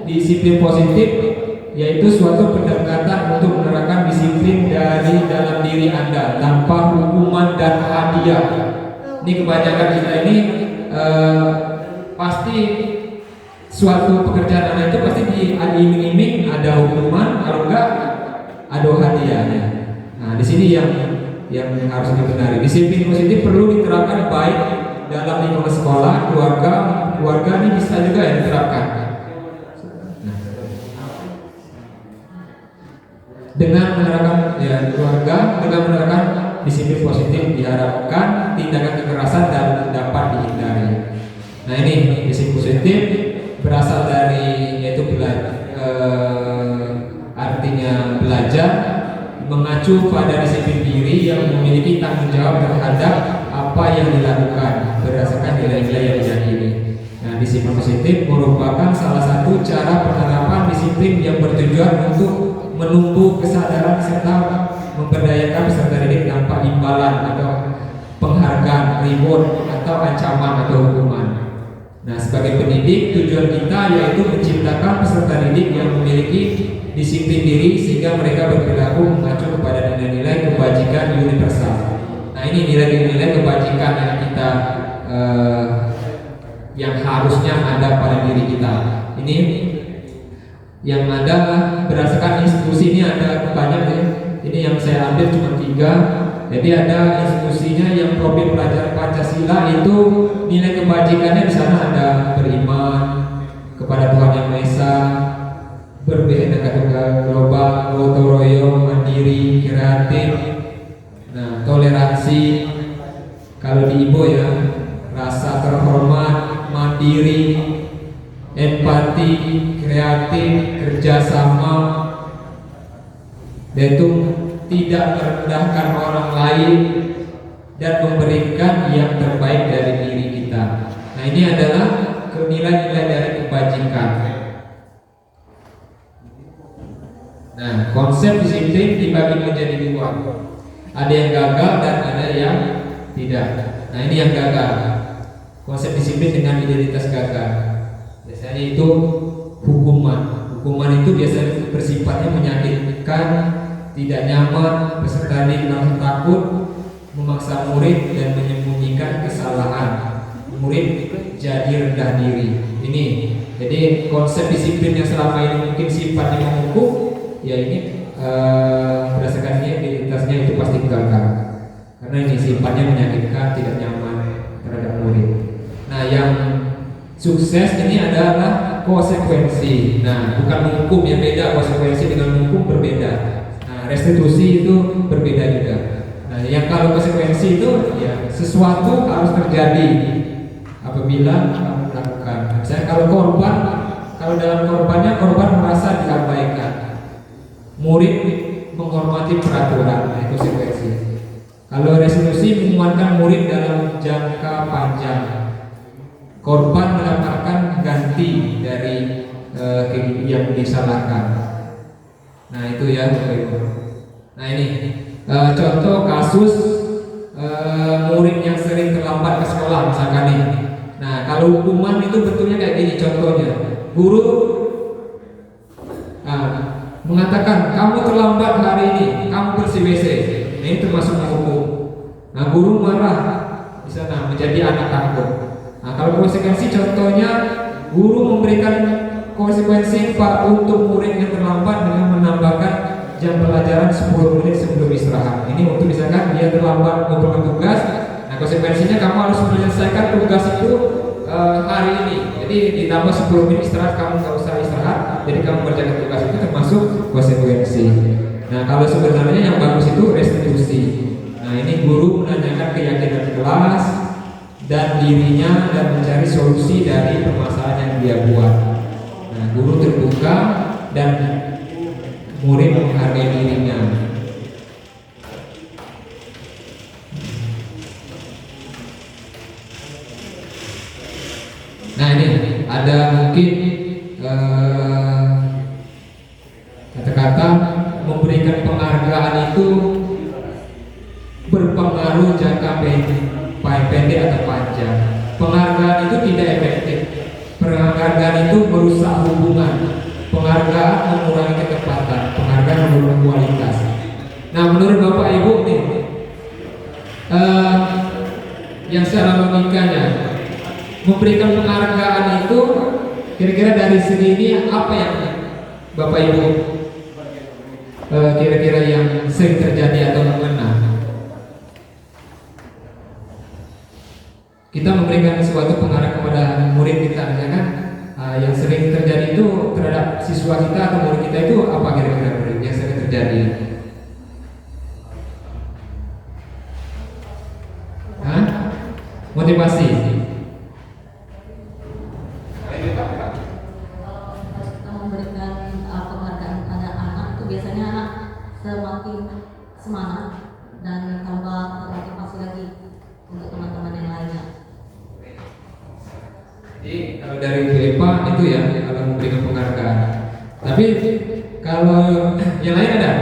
disiplin positif yaitu suatu pendekatan untuk menerapkan disiplin dari dalam diri Anda tanpa hukuman dan hadiah. Ini kebanyakan kita ini pasti suatu pekerjaan Anda itu pasti diiming-iming ada hukuman, kalau enggak ada hadiahnya. Nah, di sini yang harus dibenahi. Disiplin positif perlu diterapkan baik dalam lingkungan sekolah, keluarga ini bisa juga ya diterapkan. Dengan menerapkan keluarga, dengan menerapkan disiplin positif diharapkan tindakan kekerasan dapat dihindari. Nah ini disiplin positif berasal dari yaitu artinya belajar mengacu pada disiplin diri yang memiliki tanggung jawab terhadap apa yang dilakukan berdasarkan nilai-nilai yang diyakini. Nah disiplin positif merupakan salah satu cara penerapan disiplin yang bertujuan untuk menumbuh kesadaran serta memberdayakan peserta didik tanpa imbalan atau penghargaan, reward atau ancaman atau hukuman. Nah, sebagai pendidik tujuan kita yaitu menciptakan peserta didik yang memiliki disiplin diri sehingga mereka berperilaku mengacu kepada nilai-nilai kebajikan universal. Nah, ini nilai-nilai kebajikan yang kita yang harusnya ada pada diri kita. Ini yang ada berdasarkan institusi ini ada banyak ya. Ini yang saya ambil cuma 3. Jadi ada institusinya yang profil pelajar Pancasila itu nilai kebajikannya di sana ada beriman kepada Tuhan Yang Maha Esa, berbhinneka tunggal global, gotong royong, mandiri, kreatif, nah toleransi. Kalau di Ibo ya rasa terhormat, mandiri, empati, kreatif, kerjasama, yaitu tidak merendahkan orang lain dan memberikan yang terbaik dari diri kita. Nah ini adalah nilai-nilai dari kebajikan. Nah konsep disiplin dibagi menjadi 2. Ada yang gagal dan ada yang tidak. Nah ini yang gagal. Konsep disiplin dengan identitas gagal. Biasanya itu hukuman. Hukuman itu biasanya bersifatnya menyakitkan, tidak nyaman, peserta didik merasa takut, memaksa murid dan menyembunyikan kesalahan. murid jadi rendah diri. Ini jadi konsep disiplin yang selama ini mungkin sifatnya menghukum, ya ini berdasarkan identitasnya itu pasti gagal, karena ini sifatnya menyakitkan, tidak nyaman terhadap murid. Nah, yang sukses ini adalah konsekuensi. Nah, bukan menghukum, yang beda. Konsekuensi dengan menghukum berbeda. Nah, restitusi itu berbeda juga. Nah, yang kalau konsekuensi itu ya sesuatu harus terjadi apabila kamu lakukan. Misalnya kalau korban, kalau dalam korbannya korban merasa diabaikan, murid menghormati peraturan, itu konsekuensi. Kalau restitusi menguatkan murid dalam jangka panjang, korban mendapatkan ganti dari yang disalahkan. Nah itu ya. Nah ini contoh kasus murid yang sering terlambat ke sekolah misalkan nih. Nah kalau hukuman itu betulnya kayak gini contohnya. Guru mengatakan kamu terlambat hari ini, kamu bersih WC. Nah, ini termasuk menghukum. Nah guru marah di sana menjadi anak takut. Nah kalau konsekuensi contohnya guru memberikan konsekuensi Pak untuk murid yang terlambat dengan menambahkan jam pelajaran 10 menit sebelum istirahat. Ini untuk misalkan dia terlambat mengumpulkan tugas. Nah konsekuensinya kamu harus menyelesaikan tugas itu hari ini. Jadi ditambah 10 menit istirahat, kamu nggak usah istirahat. Jadi kamu mengerjakan tugas itu termasuk konsekuensi. Nah kalau sebenarnya yang bagus itu restitusi. Nah ini guru menanyakan keyakinan kelas dan dirinya dan mencari solusi dari permasalahan yang dia buat. Nah guru terbuka dan murid menghargai dirinya. Nah ini ada mungkin kata-kata memberikan penghargaan itu berpengaruh jangka pendek atau panjang. Penghargaan itu tidak efektif. Penghargaan itu merusak hubungan. Penghargaan mengurangi ketepatan. Penghargaan menurunkan kualitas. Nah menurut Bapak Ibu nih, yang secara logikanya memberikan penghargaan itu kira-kira dari segi ini apa yang Bapak Ibu kira-kira yang sering terjadi atau mengena? Kita memberikan suatu penghargaan kepada murid kita, ya kan? Yang sering terjadi itu terhadap siswa kita atau murid kita itu apa kira-kira yang sering terjadi? Hah? Motivasi. Semakin semangat dan tambah termotivasi lagi untuk teman-teman yang lainnya. Jadi kalau dari Bu Epa itu ya kalau memberikan penghargaan. Tapi kalau yang lain ada?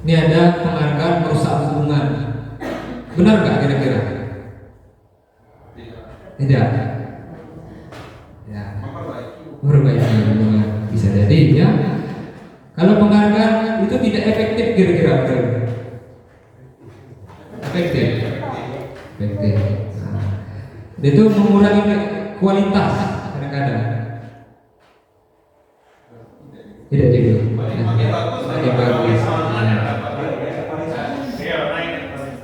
Ini ada penghargaan merusak hubungan. Benar nggak kira-kira? Tidak. Ya. Memperbaiki hubungan bisa jadi ya. Kalau penghargaan itu tidak efektif kira-kira efektif. Nah, itu mengurangi kualitas kadang-kadang. Tidak juga. Makin bagus.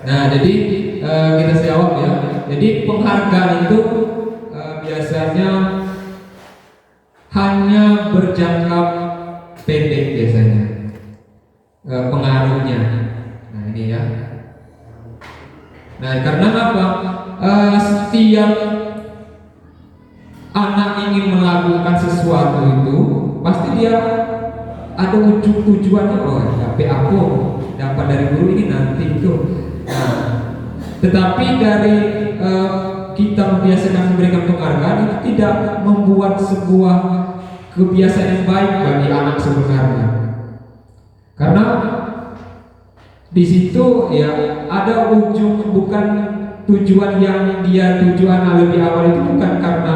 Nah, jadi kita jawab ya. Jadi penghargaan itu biasanya hanya berjangka pendek biasanya pengaruhnya. Nah ini ya. Nah karena apa? Setiap anak ingin melakukan sesuatu itu pasti dia ada tujuannya. Oh tapi aku dapat dari guru ini nanti itu. Nah, tetapi dari kita membiasakan memberikan penghargaan itu tidak membuat sebuah kebiasaan yang baik bagi anak sebenarnya, karena di situ ya ada ujung, bukan tujuan yang dia tujuan lebih awal itu bukan karena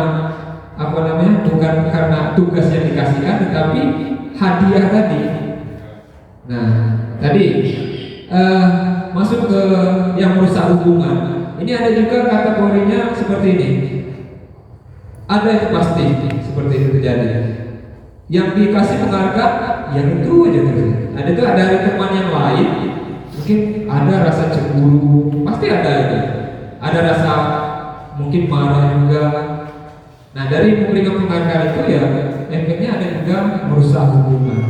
apa namanya, bukan karena tugas yang dikasihkan, tetapi hadiah tadi. Nah tadi masuk ke yang merusak hubungan. Ini ada juga kategorinya seperti ini. Ada itu pasti seperti itu terjadi. Yang dikasih penghargaan yang itu aja terus. Ada tuh dari teman yang lain, mungkin ada rasa cemburu, pasti ada itu. Ada rasa mungkin marah juga. Nah dari memberikan penghargaan itu ya efeknya ada juga merusak hubungan,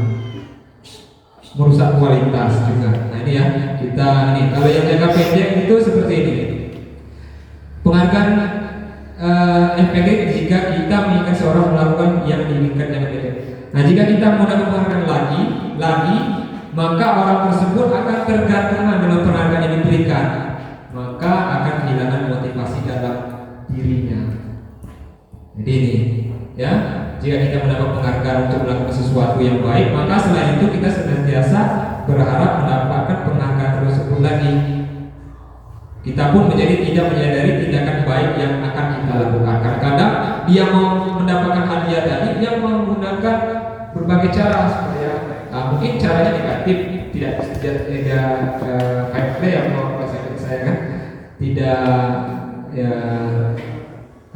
merusak kualitas juga. Nah ini ya kita ini kalau yang jangka pendek itu seperti ini. Penghargaan efektif jika kita menginginkan seorang melakukan yang diinginkan jangka pendek. Nah jika kita menggunakan penghargaan lagi, maka orang tersebut akan tergantungan dengan penghargaan yang diberikan, maka akan kehilangan motivasi dalam dirinya. Jadi ini, ya, jika kita mendapat penghargaan untuk melakukan sesuatu yang baik, maka selain itu kita senantiasa berharap mendapatkan penghargaan tersebut lagi. Kita pun menjadi tidak menyadari tindakan baik yang akan kita lakukan. Kadang-kadang dia mau mendapatkan hadiah tadi, dia menggunakan berbagai cara supaya mungkin caranya negatif, tidak fair play yang mau saya kan, tidak ya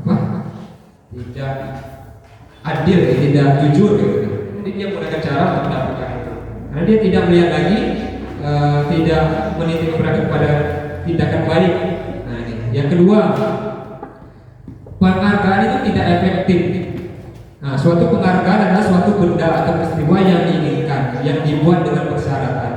apa? Tidak adil, tidak jujur gitu. Jadi dia menggunakan cara untuk mendapatkan itu. Karena dia tidak melihat lagi, tidak menitik beratkan pada tindakan baik. Nah ini. Yang kedua, penghargaan itu tidak efektif. Nah, suatu penghargaan adalah suatu benda atau peristiwa yang diinginkan, yang dibuat dengan persyaratan.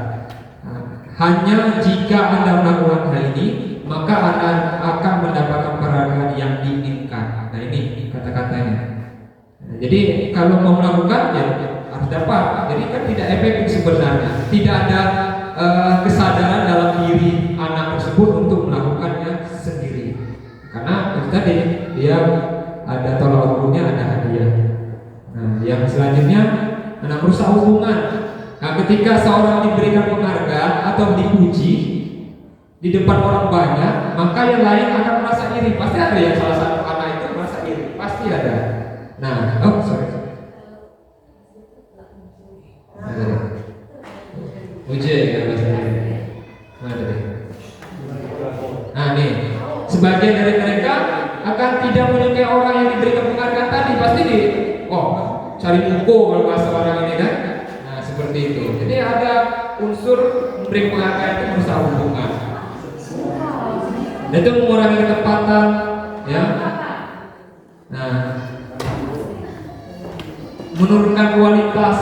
Nah, hanya jika Anda melakukan hal ini, maka Anda akan mendapatkan penghargaan yang diinginkan. Nah ini kata-katanya. Nah, jadi kalau mau melakukan ya harus dapat. Jadi kan tidak efektif sebenarnya. Tidak ada kesadaran dalam diri anak tersebut untuk melakukannya sendiri. Karena itu tadi dia ada tolak ukurnya, ada hadiah. Nah, yang selanjutnya anak merusak hubungan. Nah, ketika seorang diberikan penghargaan atau dipuji di depan orang banyak, maka yang lain akan merasa iri. Pasti ada yang salah satu anak itu merasa iri, pasti ada. Nah, uji ya bahasanya. Nah nih, sebagian dari mereka akan tidak menyukai orang yang diberikan penghargaan tadi. Pasti cari muka kalau bahasa orang ini kan. Nah seperti itu. Jadi ada unsur memberi penghargaan itu merusak hubungan. Dan itu mengurangi ketepatan, ya. Nah, menurunkan kualitas.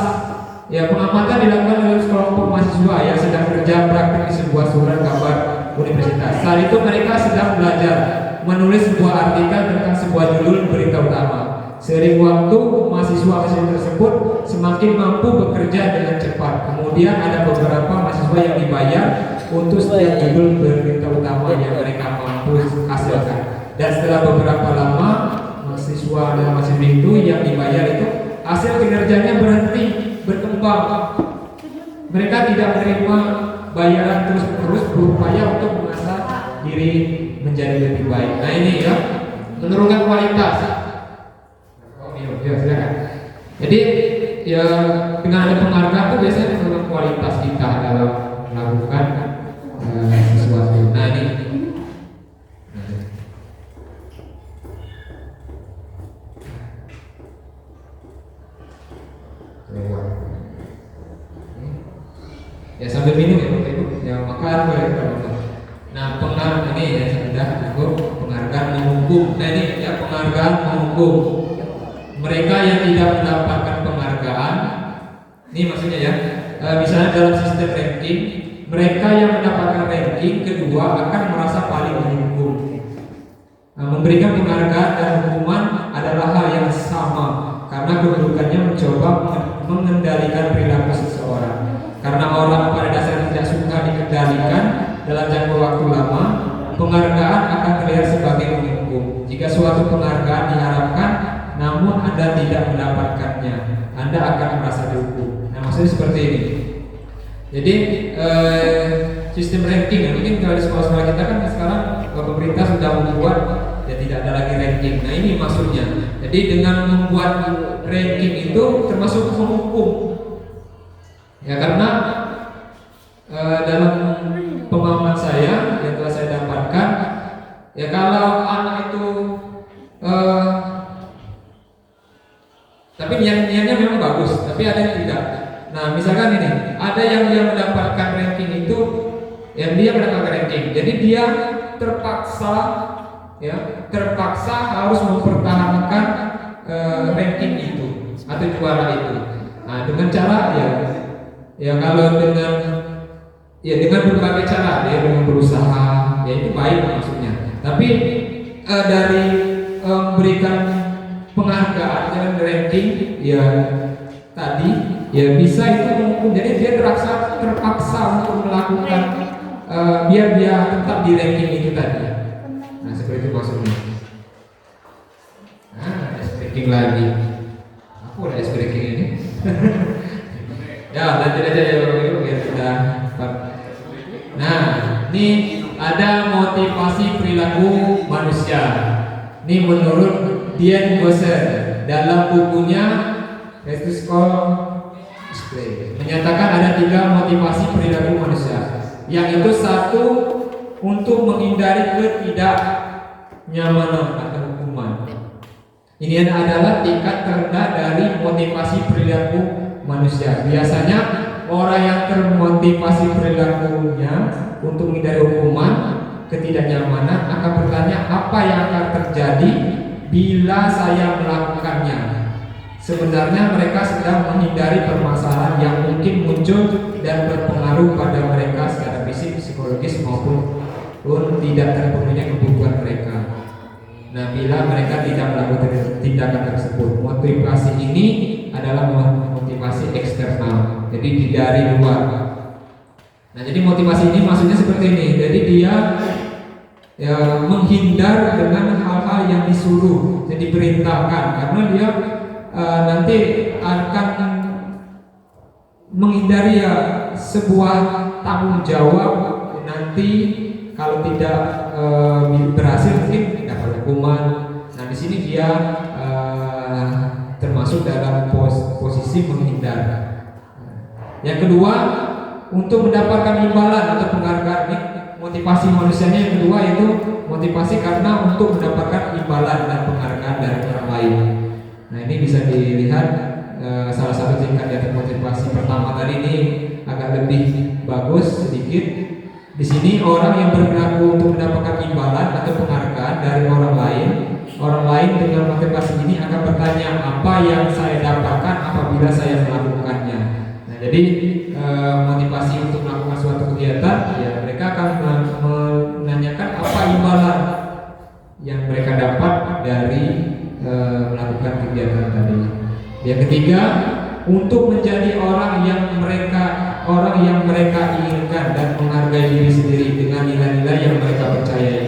Ya, pengamatan dilakukan oleh sekelompok mahasiswa yang sedang kerja praktik di sebuah surat kabar universitas. Saat itu mereka sedang belajar menulis sebuah artikel tentang sebuah judul berita utama. Seiring waktu, mahasiswa tersebut semakin mampu bekerja dengan cepat. Kemudian ada beberapa mahasiswa yang dibayar untuk setiap judul berita utama yang mereka mampu hasilkan. Dan setelah beberapa lama, mahasiswa dan mahasiswa itu yang dibayar itu hasil kinerjanya berhenti berkembang. Mereka tidak menerima bayaran terus-menerus, berupaya untuk mengasah diri menjadi lebih baik. Nah ini ya, menurunkan kualitas. Ya silakan. Jadi ya dengan ada penghargaan itu biasanya menurunkan kualitas kita dalam melakukan sesuatu. Nah ini. Ya sambil minum ya Bapak Ibu, ya makan boleh Bapak. Nah penghargaan ini ya sudah cukup, penghargaan menghukum. Nah ini ya penghargaan menghukum mereka yang tidak mendapatkan penghargaan. Ini maksudnya ya, misalnya dalam sistem ranking, mereka yang mendapatkan ranking kedua akan merasa paling dihukum. Memberikan penghargaan dan hukuman adalah hal yang sama karena kedudukannya mencoba mengendalikan perilaku seseorang. Karena orang pada dasarnya tidak suka dikendalikan dalam jangka waktu lama, penghargaan akan terlihat sebagai menghukum. Jika suatu penghargaan diharapkan, namun Anda tidak mendapatkannya, Anda akan merasa dihukum. Nah maksudnya seperti ini. Jadi sistem ranking ya, mungkin kalau di sekolah-sekolah kita kan sekarang pemerintah sudah membuat ya tidak ada lagi ranking. Nah ini maksudnya. Jadi dengan membuat ranking itu termasuk menghukum. Ya karena dalam pemahaman saya yang telah saya dapatkan Ya kalau anak itu tapi niatnya memang bagus, tapi ada yang tidak. Nah, misalkan ini, ada yang dia mendapatkan ranking itu, yang dia mendapatkan ranking, jadi dia terpaksa harus mempertahankan ranking itu atau juara itu. Nah, dengan cara ya kalau dengan berbagai cara, dia dengan berusaha, ya itu baik maksudnya. Tapi dari memberikan penghargaan dengan ranking ya tadi ya bisa itu jadi dia terpaksa untuk melakukan biar dia tetap di ranking itu tadi. Nah, seperti itu maksudnya. Nah, ice breaking lagi. Aku udah ice breaking ini. Ya, lanjut aja ya Bapak Ibu biar kita. Nah, ini ada motivasi perilaku manusia. Ini menurut Dian Gosser dalam bukunya Restus menyatakan ada 3 motivasi perilaku manusia. Yang itu satu, untuk menghindari ketidaknyamanan atau hukuman. Ini adalah tingkat terendah dari motivasi perilaku manusia. Biasanya orang yang termotivasi perilakunya untuk menghindari hukuman, ketidaknyamanan akan bertanya apa yang akan terjadi bila saya melakukannya. Sebenarnya mereka sedang menghindari permasalahan yang mungkin muncul dan berpengaruh pada mereka secara fisik, psikologis maupun tidak terpenuhinya kebutuhan mereka. Nah, bila mereka tidak melakukan tindakan tersebut, motivasi ini adalah motivasi eksternal, jadi dari luar. Nah, jadi motivasi ini maksudnya seperti ini. Jadi dia menghindar dengan hal-hal yang disuruh, jadi diperintahkan, karena dia nanti akan menghindari sebuah tanggung jawab nanti kalau tidak berhasil mungkin dapat hukuman. Nah, di sini dia termasuk dalam posisi menghindar. Yang kedua, untuk mendapatkan imbalan atau penghargaan. Ini motivasi manusianya yang kedua, yaitu motivasi karena untuk mendapatkan imbalan dan penghargaan dari orang lain. Nah, ini bisa dilihat salah satu tingkat dari motivasi pertama tadi ini agak lebih bagus sedikit. Di sini orang yang berperilaku untuk mendapatkan imbalan atau penghargaan dari orang lain dengan motivasi ini akan bertanya apa yang saya dapatkan apabila saya melakukannya. Nah, jadi motivasi untuk melakukan suatu kegiatan, ya mereka akan menanyakan apa imbalan yang mereka dapat dari melakukan kegiatan tadi. Yang ketiga, untuk menjadi orang yang mereka inginkan dan menghargai diri sendiri dengan nilai-nilai yang mereka percayai.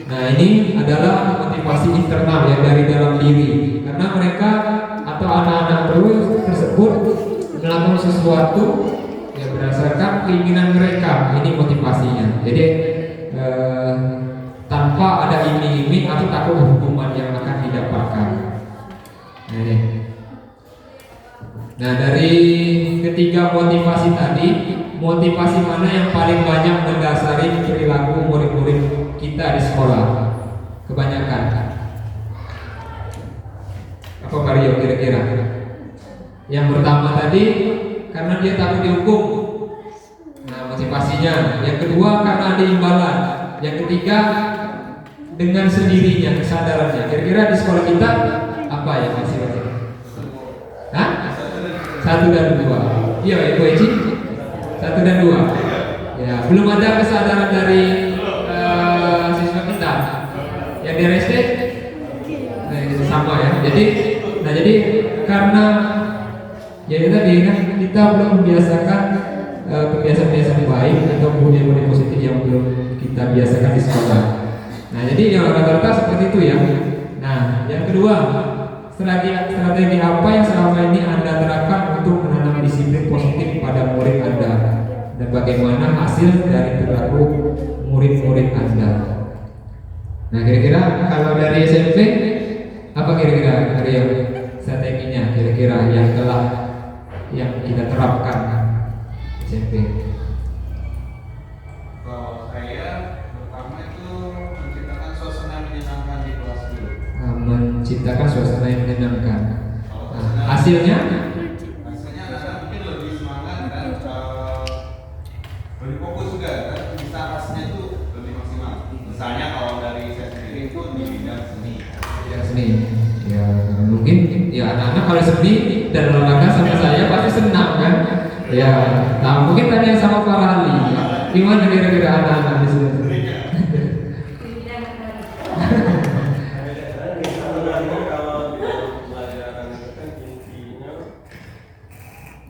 Nah, ini adalah motivasi internal yang dari dalam diri, karena mereka atau anak-anak tersebut melakukan sesuatu yang berdasarkan keinginan mereka. Ini motivasinya. Jadi tanpa ada iming-iming atau takut hukuman yang akan didapatkan. Nah, ini. Nah, dari ketiga motivasi tadi, motivasi mana yang paling banyak mendasari perilaku murid-murid kita di sekolah? Kebanyakan. Apa Mario kira-kira? Yang pertama tadi karena dia takut dihukum. Nah, motivasinya. Yang kedua karena ada imbalan. Yang ketiga dengan sendirinya, kesadarannya. Kira-kira di sekolah kita apa ya masing-masing? Hah? 1 dan 2. Iya, Ibu Eci. 1 dan 2. Ya, belum ada kesadaran dari siswa kita. Yang di RSD sama ya. Jadi karena ya itu tadi kan kita belum membiasakan kebiasaan-kebiasaan baik atau budaya-budaya positif yang belum kita biasakan di sekolah. Nah, jadi ya rata-rata seperti itu ya. Nah, yang kedua, strategi apa yang selama ini Anda terapkan untuk menanam disiplin positif pada murid Anda, dan bagaimana hasil dari perilaku murid-murid Anda? Nah, kira-kira kalau dari SMP apa kira-kira Aryo strateginya kira-kira yang kita terapkan SMP? Kalau saya pertama itu menciptakan menciptakan suasana yang menyenangkan. Nah, hasilnya anak-anak mungkin lebih semangat dan lebih fokus juga kan, bisa rasanya itu lebih maksimal. Misalnya kalau dari saya sendiri itu di bidang seni. ya seni. Ya mungkin ya anak-anak kalau seni dan olahraga sama saya pasti senang kan. Ya, nah mungkin tanya sama Pak Rali, gimana kira-kira anak-anak di sini? Kalau pelajaran itu kan intinya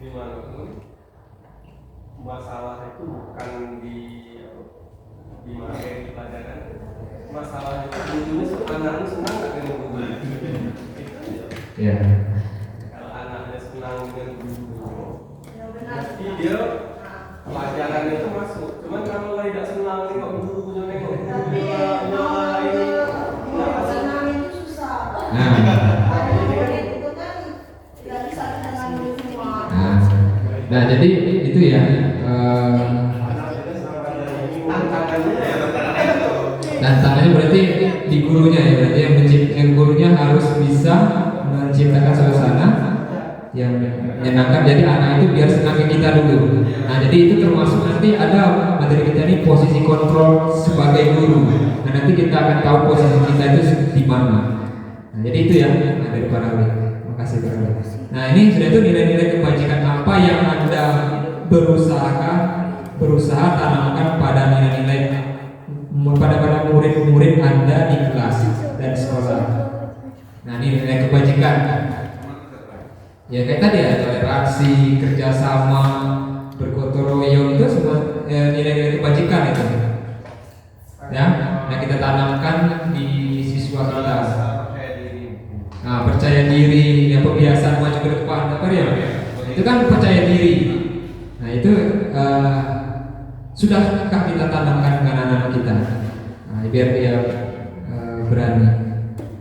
dimanapun masalah itu bukan di materi pelajaran, masalah itu intinya anak-anak senang nggak dengan guru. Ya. Kalau anaknya senang dengan guru, berarti dia pelajaran itu masuk. Cuman kalau tidak senang nengok gurunya, nengok gurunya lain, nggak masuk. Nah, jadi itu ya. Tantangannya berarti di gurunya ya, berarti yang gurunya harus bisa menciptakan suasana yang menyenangkan. Jadi anak itu biar senang ke kita dulu. Nah, jadi itu termasuk nanti ada materi kita ini posisi kontrol sebagai guru. Nah, nanti kita akan tahu posisi kita itu di mana. Nah, jadi itu ya dari Pak Rawi. Terima kasih Pak Rawi. Nah, ini sudah itu nilai-nilai kebajikan apa yang Anda berusaha tanamkan pada nilai-nilai pada murid-murid Anda di kelas dan sekolah. Nah, ini nilai kebajikan. Ya kayak tadi ya, toleransi, kerjasama, bergotong royong itu semua nilai-nilai kebajikan itu. Ya, nah kita tanamkan di siswa kita. Nah, percaya diri, ya kebiasaan maju ke depan, apa ya? Itu kan percaya diri. Nah, itu sudahkah kita tanamkan dengan anak-anak kita? Nah, biar dia berani.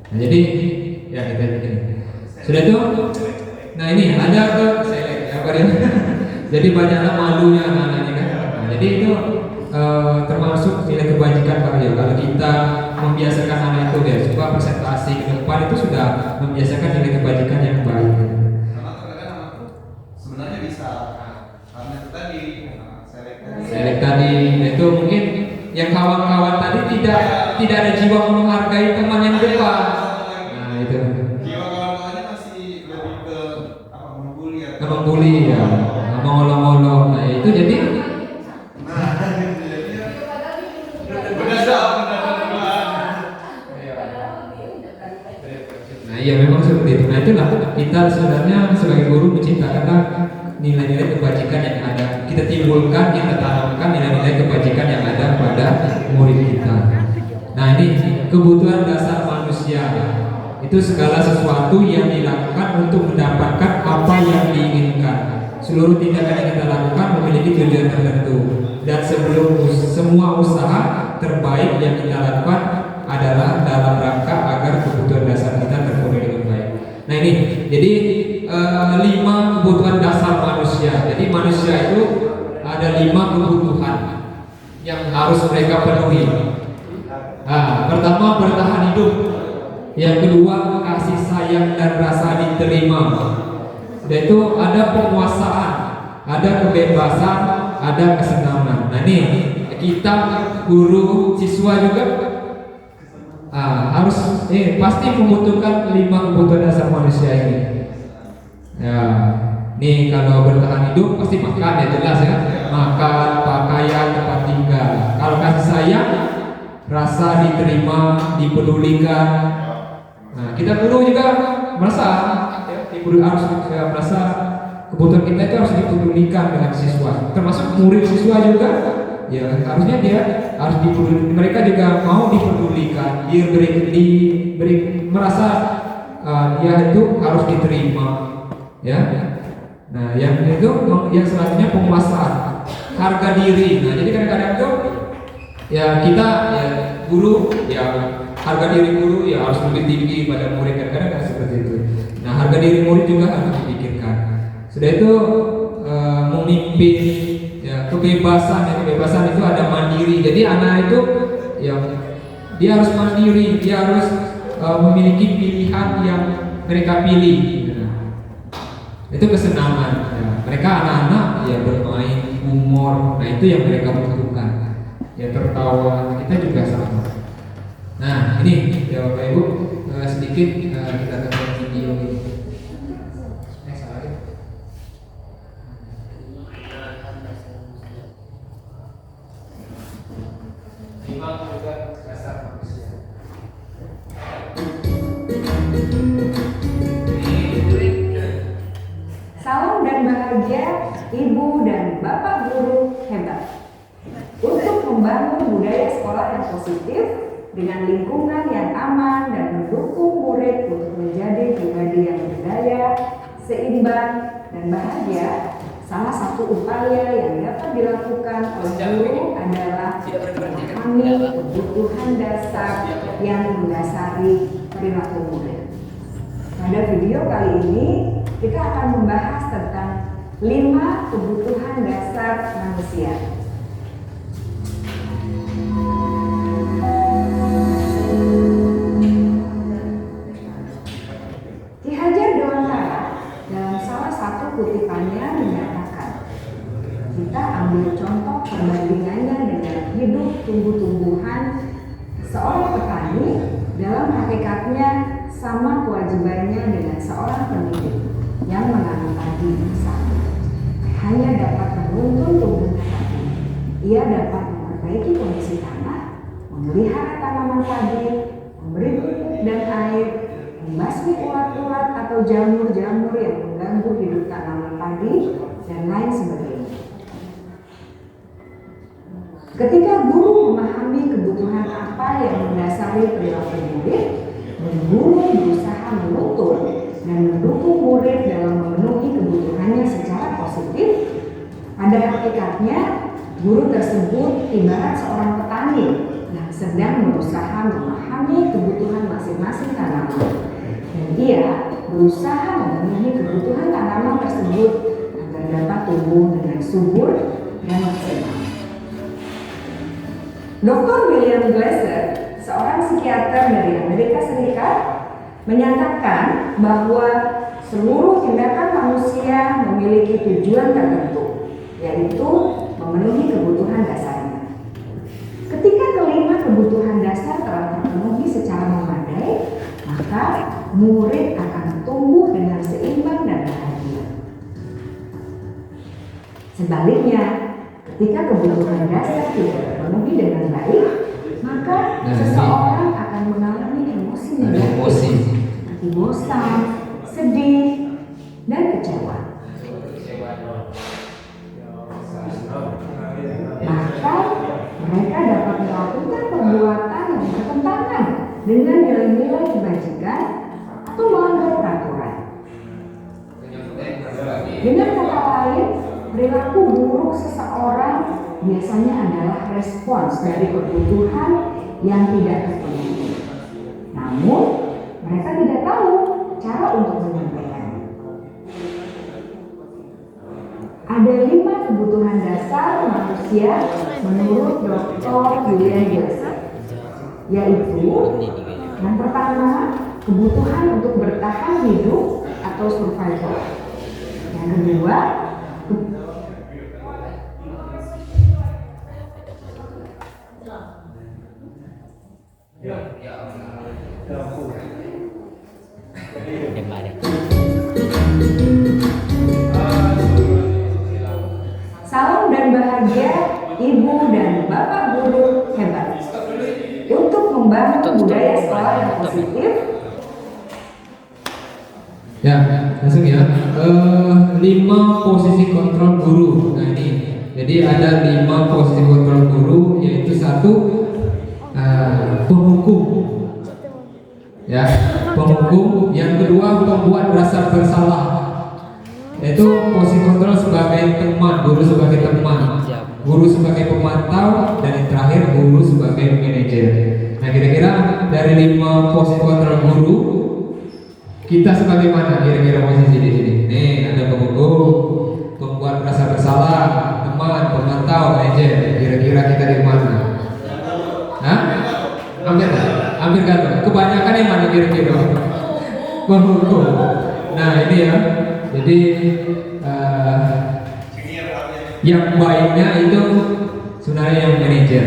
Nah, jadi ya kita sudah itu. Nah, ini ada ke apa dia? Jadi banyaklah malunya anak-anak ini kan. Nah, jadi itu termasuk nilai kebajikan Pak Rio. Kalau kita membiasakan anak itu ya, coba presentasi ke depan itu sudah membiasakan nilai kebajikan yang baik. Karena terkadang anak sebenarnya bisa karena itu tadi Selek tadi itu mungkin yang kawan-kawan tadi tidak ada jiwa menghargai teman yang depan. Nah, itu. jiwa kawan-kawannya masih lebih ke apa membuli ya. Membuli ya, mengolok-olok. Nah, itu jadi nah iya memang seperti itu. Nah, itulah kita sebenarnya sebagai guru menciptakan nilai-nilai kebajikan yang ada. Kita timbulkan, kita tanamkan nilai-nilai kebajikan yang ada pada murid kita. Nah, ini kebutuhan dasar manusia. Itu segala sesuatu yang dilakukan untuk mendapatkan apa yang diinginkan. Seluruh tindakan yang kita lakukan memiliki tujuan tertentu. Dan semua usaha terbaik yang kita lakukan adalah dalam rangka agar kebutuhan dasar kita terpenuhi dengan baik. Nah, ini jadi 5 kebutuhan dasar manusia. Jadi manusia itu ada 5 kebutuhan yang harus mereka penuhi. Nah, pertama bertahan hidup. Yang kedua kasih sayang dan rasa diterima. Dan itu ada penguasaan, ada kebebasan, ada kesenangan. Nah, ini kita guru siswa juga harus pasti membutuhkan 5 kebutuhan dasar manusia ini. Ya, nih kalau bertahan hidup pasti makan ya jelas ya, makan, pakaian, tempat tinggal. Kalau kasih sayang, rasa diterima, dipedulikan. Nah, kita guru juga merasa harus merasa kebutuhan kita itu harus dipedulikan dengan siswa, termasuk murid siswa juga. Ya harusnya dia harus dipedulikan. Mereka juga mau dipedulikan, merasa dia itu harus diterima. Ya. Nah, yang itu yang selanjutnya penguasaan, harga diri. Nah, jadi kadang-kadang tuh ya kita ya guru ya harga diri guru ya harus lebih tinggi pada murid, kadang-kadang kan seperti itu. Nah, harga diri murid juga harus dipikirkan. Sudah itu memimpin ya kebebasan itu ada mandiri. Jadi anak itu ya dia harus mandiri, dia harus memiliki pilihan yang mereka pilih. Itu kesenangan. Ya. Mereka anak-anak ya bermain, humor. Nah itu yang mereka butuhkan. Ya tertawa. Kita juga sama. Nah ini ya Bapak Ibu sedikit kita tonton video ini. Salam dan bahagia Ibu dan Bapak guru hebat. Untuk membangun budaya sekolah yang positif dengan lingkungan yang aman dan mendukung murid untuk menjadi pribadi yang berdaya, seimbang, dan bahagia, salah satu upaya yang dapat dilakukan oleh guru adalah memahami kebutuhan dasar yang mendasari perilaku murid. Pada video kali ini, kita akan membahas tentang 5 kebutuhan dasar manusia. Ki Hajar Dewantara dalam salah satu kutipannya menyatakan, kita ambil contoh perbandingannya dengan hidup tumbuh-tumbuhan. Seorang petani dalam hakikatnya sama kewajibannya dengan seorang pendidik yang menanam padi bersama. Hanya dapat menuntun tumbuhan padi. Ia dapat memperbaiki kondisi tanah, memelihara tanaman padi, memberi pupuk dan air, membasmi ulat-ulat atau jamur-jamur yang mengganggu hidup tanaman padi, dan lain sebagainya. Ketika guru memahami kebutuhan apa yang mendasari perilaku murid, guru berusaha menuntun dan mendukung murid dalam memenuhi kebutuhannya secara positif. Pada hakikatnya, guru tersebut ibarat seorang petani yang sedang berusaha memahami kebutuhan masing-masing tanaman, dan ia berusaha memenuhi kebutuhan tanaman tersebut agar dapat tumbuh dengan subur dan maksimal. Dr. William Glasser, seorang psikiater dari Amerika Serikat, menyatakan bahwa seluruh tindakan manusia memiliki tujuan tertentu, yaitu memenuhi kebutuhan dasarnya. Ketika kelima kebutuhan dasar telah terpenuhi secara memadai, maka murid akan tumbuh dengan seimbang dan bahagia. Sebaliknya, ketika kebutuhan dasar tidak terpenuhi dengan baik, maka seseorang akan mengalami emosi negatif seperti bosan, sedih, dan kecewa. Bahkan mereka dapat melakukan perbuatan yang bertentangan dengan nilai-nilai kebajikan atau melanggar peraturan. Dengan kata lain, perilaku buruk seseorang biasanya adalah respons dari kebutuhan yang tidak terpenuhi. Namun, mereka tidak tahu cara untuk menyampaikannya. Ada 5 kebutuhan dasar manusia menurut Dr. William Glasser, yaitu yang pertama, kebutuhan untuk bertahan hidup atau survival. Yang kedua, salam dan bahagia Ibu dan Bapak guru hebat. Untuk membangun budaya sekolah yang positif. Ya, langsung ya. 5 posisi kontrol guru. Nah ini, jadi ada 5 posisi kontrol guru, yaitu 1 penghukum. Ya, penghukum. Yang kedua, pembuat rasa bersalah. Yaitu posisi kontrol sebagai teman, guru sebagai teman, guru sebagai pemantau, dan yang terakhir guru sebagai manajer. Nah kira-kira dari 5 posisi kontrol guru, kita sebagai mana kira-kira posisi di sini? Nih ada penghukum, pembuat rasa bersalah, teman, pemantau, manajer. Kira-kira kita di mana? Hah? Hampir? hampir kan. Kebanyakan yang mana kira-kira? Penghukum. Nah ini ya. Jadi yang baiknya itu sebenarnya yang manajer.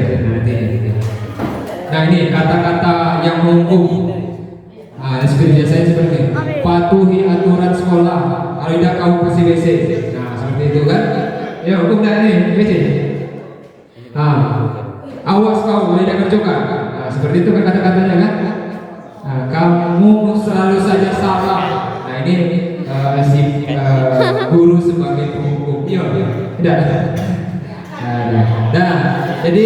Nah ini kata-kata yang menghukum. Nah, seperti biasanya seperti ini. Patuhi aturan sekolah. Kalau tidak kau pasti WC. Nah seperti itu kan. Ya hukum dah ini WC. Awas kau tidak kerjokan. Nah seperti itu kan kata-katanya kan. Nah, kamu selalu saja salah. Nah ini si guru sebagai penghukum. Iya, tidak. Nah, jadi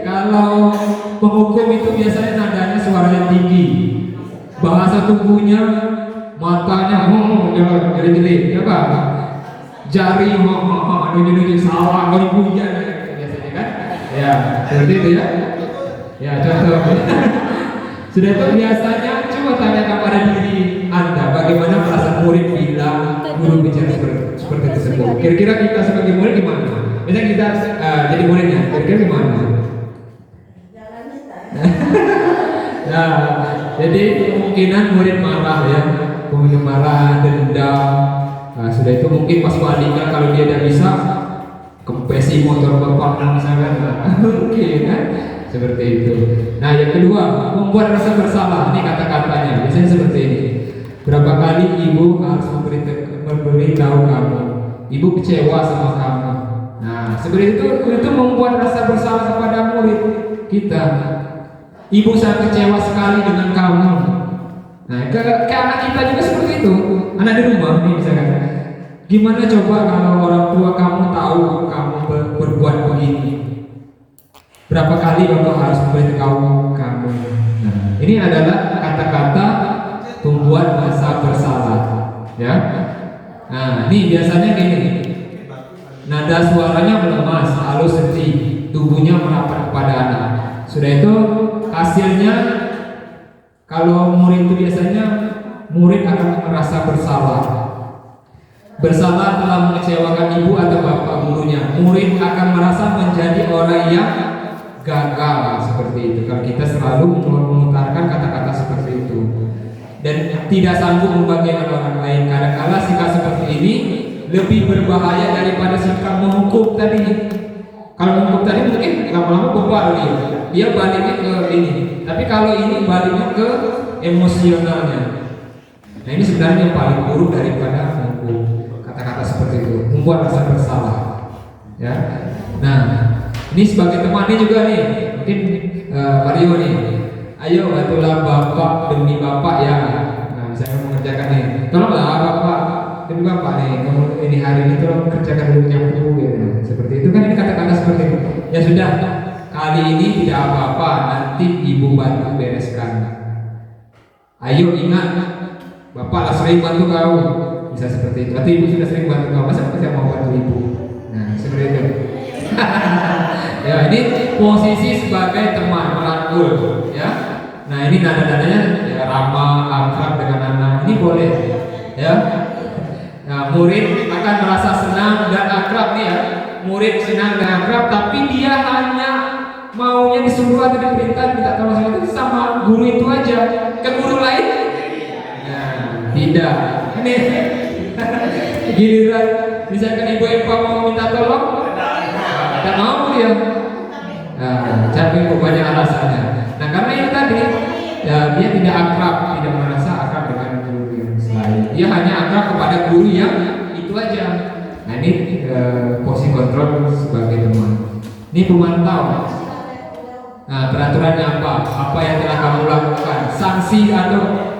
kalau penghukum itu biasanya nadanya suaranya tinggi, bahasa tubuhnya, matanya, jadi apa? Jari, nunjuk salah, kau punya, biasanya kan? Ya, seperti itu ya. Ya, contoh. Sudah itu biasanya coba tanyakan pada diri Anda bagaimana perasaan murid bila guru bicara seperti tersebut. Kira-kira kita sebagai murid gimana? Misalnya kita jadi muridnya, kira-kira gimana? Nah, jadi kemungkinan murid marah ya, kemungkinan marah, dendam. Nah, sudah itu mungkin pas baliknya kalau dia tidak bisa kempesi motor bapak misalkan, mungkin kan seperti itu. Nah, yang kedua, membuat rasa bersalah. Ini kata-katanya, biasanya seperti ini. Berapa kali ibu harus memberitahu kamu, ibu kecewa sama kamu. Nah, seperti itu membuat rasa bersalah kepada murid kita. Ibu sangat kecewa sekali dengan kamu. Nah, ke anak kita juga seperti itu. Anak di rumah nih misalkan. Gimana coba kalau orang tua kamu tahu kamu berbuat begini? Berapa kali bapak harus memberitahu kamu? Nah, ini adalah kata-kata pembuat rasa bersalah, ya. Nah, ini biasanya gini. Nada suaranya melemas, halus sedih, tubuhnya merapat kepada anak. Sudah itu hasilnya kalau murid itu biasanya murid akan merasa bersalah. Bersalah telah mengecewakan ibu atau bapak gurunya. Murid akan merasa menjadi orang yang gagal seperti itu. Kalau kita selalu memutarkan kata-kata seperti itu dan tidak sanggup membagikan orang lain. Kadang-kala sikap seperti ini lebih berbahaya daripada sikap menghukum tadi. Kalau menghukum tadi mungkin lama-lama bebal dia baliknya ke ini. Tapi kalau ini baliknya ke emosionalnya. Nah ini sebenarnya yang paling buruk daripada menghukum. Kata-kata seperti itu membuat rasa bersalah. Ya. Nah ini sebagai temannya juga nih, mungkin Mario nih. Ayo bantulah bapak demi bapak ya. Nah misalnya mengerjakan nih, tolonglah bapak demi bapak nih. Kamu ini hari ini tolong kerjakan dulu nyapu gitu. Seperti itu kan ini kata-kata seperti itu. Ya sudah, kali ini tidak apa-apa, nanti ibu bantu bereskan. Ayo ingat, bapak lah sering bantu kau. Bisa seperti itu. Atau ibu sudah sering bantu kau, masa saya mau bantu ibu? Nah seperti itu. Ya ini posisi sebagai teman merangkul ya. Nah ini nada-nadanya ya, ramah, akrab dengan anak ini boleh ya. Nah murid akan merasa senang dan akrab nih ya. Murid senang dan akrab, tapi dia hanya maunya disuruh atau diperintah minta tolong sama guru itu aja. Ke guru lain? Nah, tidak. Ini giliran misalkan ibu Eva mau minta tolong, tidak mau dia. Nah, tapi banyak alasannya. Nah, karena itu tadi ya, dia tidak akrab, tidak merasa akrab dengan guru yang lain. Dia hanya akrab kepada guru yang itu aja. Nah, ini posisi kontrol sebagai teman. Ini pemantau. Nah, peraturannya apa? Apa yang telah kamu lakukan? Sanksi atau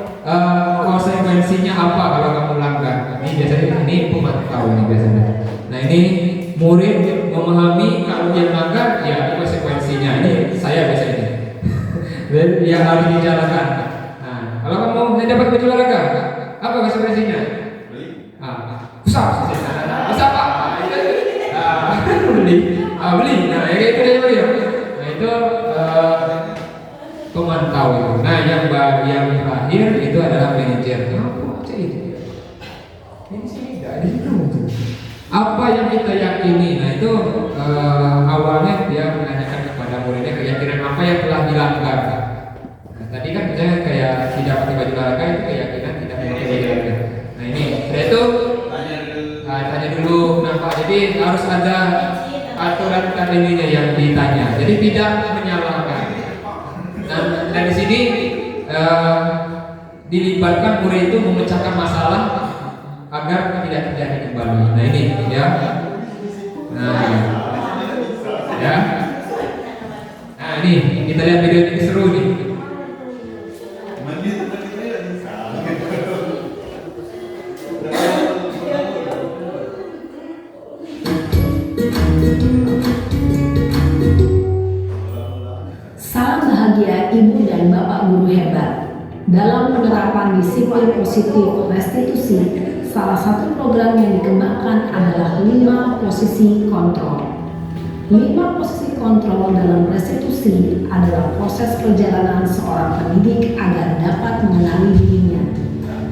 konsekuensinya apa kalau kamu langgar? Ini biasanya ini pemantau ini biasanya. Nah, ini murid memahami kalau dia melanggar ya konsekuensinya. Ini saya biasanya dan yang harus dijalankan. Nah, kalau kamu dapat baju olahraga, apa konsekuensinya? Usap apa? Beli. Nah, ya kayak itu dia ya. Nah itu pemantau itu. Nah yang terakhir itu adalah manajer. Ini sih tidak ada. Apa yang kita yakini? Nah itu awalnya dia menanyakan kepada muridnya keyakinan apa yang telah dilanggar. Nah, tadi pakai baju olahraga itu keyakinan tidak memakai baju olahraga. Nah ini, setelah itu tanya dulu kenapa. Jadi harus ada aturan karenanya yang ditanya. Jadi tidak menyalahkan. Nah dari sini dilibatkan murid itu memecahkan masalah agar tidak terjadi kembali. Nah ini ya. Nah ya. Nah ini kita lihat video ini seru nih. Salam bahagia Ibu dan Bapak guru hebat. Dalam penerapan disiplin positif restitusi, salah satu program yang dikembangkan adalah 5 posisi kontrol. 5 posisi kontrol dalam restitusi adalah proses perjalanan seorang pendidik agar dapat mengenali dirinya.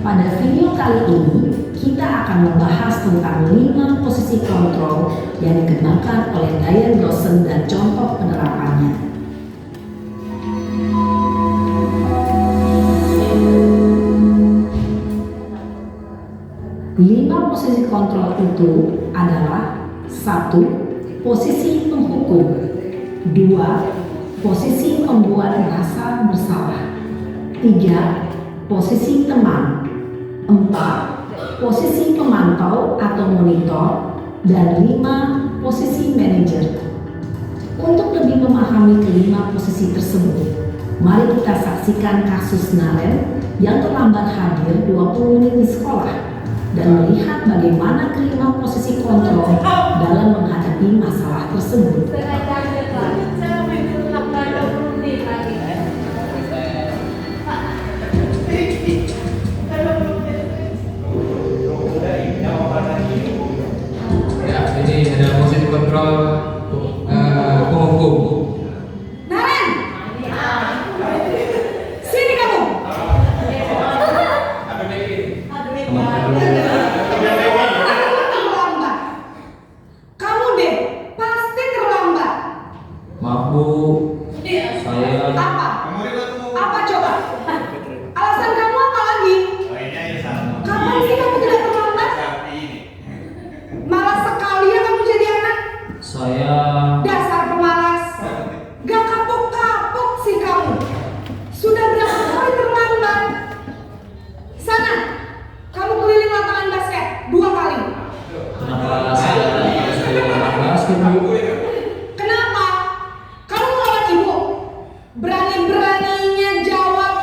Pada video kali ini, kita akan membahas tentang 5 posisi kontrol yang dikembangkan oleh Diane Dawson dan contoh penerapannya. 5 posisi kontrol itu adalah 1. Posisi penghukum, 2. Posisi pembuat merasa bersalah, 3. Posisi teman, 4. Posisi pemantau atau monitor, dan 5. Posisi manajer. Untuk lebih memahami kelima posisi tersebut, mari kita saksikan kasus Naren yang terlambat hadir 20 menit di sekolah dan melihat bagaimana kelima posisi kontrol dalam menghadapi masalah tersebut. Ya, ini ada posisi kontrol penghukum. Naren! Sini kamu! Terlambat. Kamu deh, pasti terlambat. Maaf Bu, saya Apa? Apa coba? Alasan kamu apa lagi? Kapan sih kamu tidak terlambat? Malas sekali ya kamu jadi anak. saya Dasar pemalas. Gak kapok-kapok sih kamu. Sudah berapa kali terlambat? Sana, kamu keliling lapangan basket 2 kali. kenapa saya basket Bu? Kenapa? Kamu melawan ibu. Berani-beraninya jawab.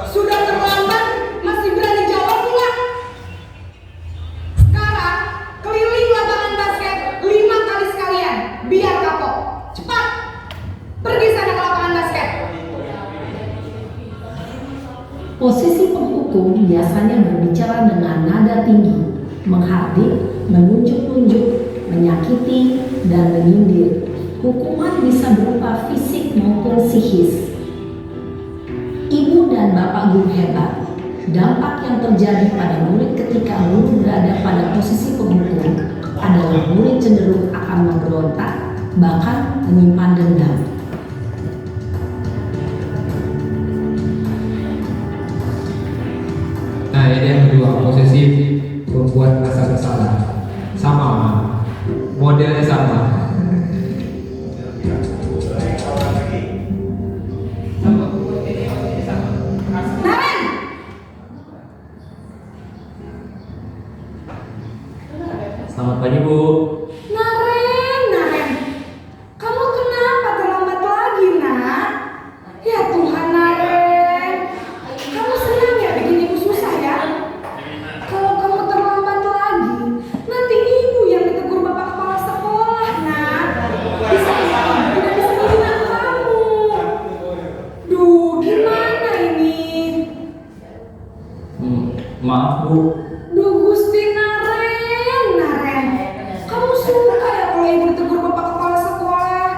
Sudah terlambat, masih berani jawab pula. Sekarang, keliling lapangan basket 5 kali sekalian. Biar kapok. Cepat. Pergi sana ke lapangan basket. Posisi penghukum biasanya berbicara dengan nada tinggi, menghardik, menunjuk-nunjuk, menyakiti, dan menyindir. Hukuman bisa berupa fisik maupun psikis. Ibu dan Bapak guru hebat, dampak yang terjadi pada murid ketika guru berada pada posisi penghukum adalah murid cenderung akan memberontak, bahkan menyimpan dendam. Nah ini yang kedua, posisi membuat merasa bersalah. Sama, modelnya sama. Naren! Selamat pagi Bu. Naren, kamu kenapa terlambat lagi, nak? Ya Tuhan, Naren, kamu senang ya bikin ibu susah ya? Kalau kamu terlambat lagi, nanti ibu yang ditegur bapak kepala sekolah, nak. Bisa-bisa ibu tidak bisa menghina kamu. Duh, gimana ini? Maaf Bu. Duh Gusti Naren, kamu suka ya kalau ibu ditegur bapak kepala sekolah?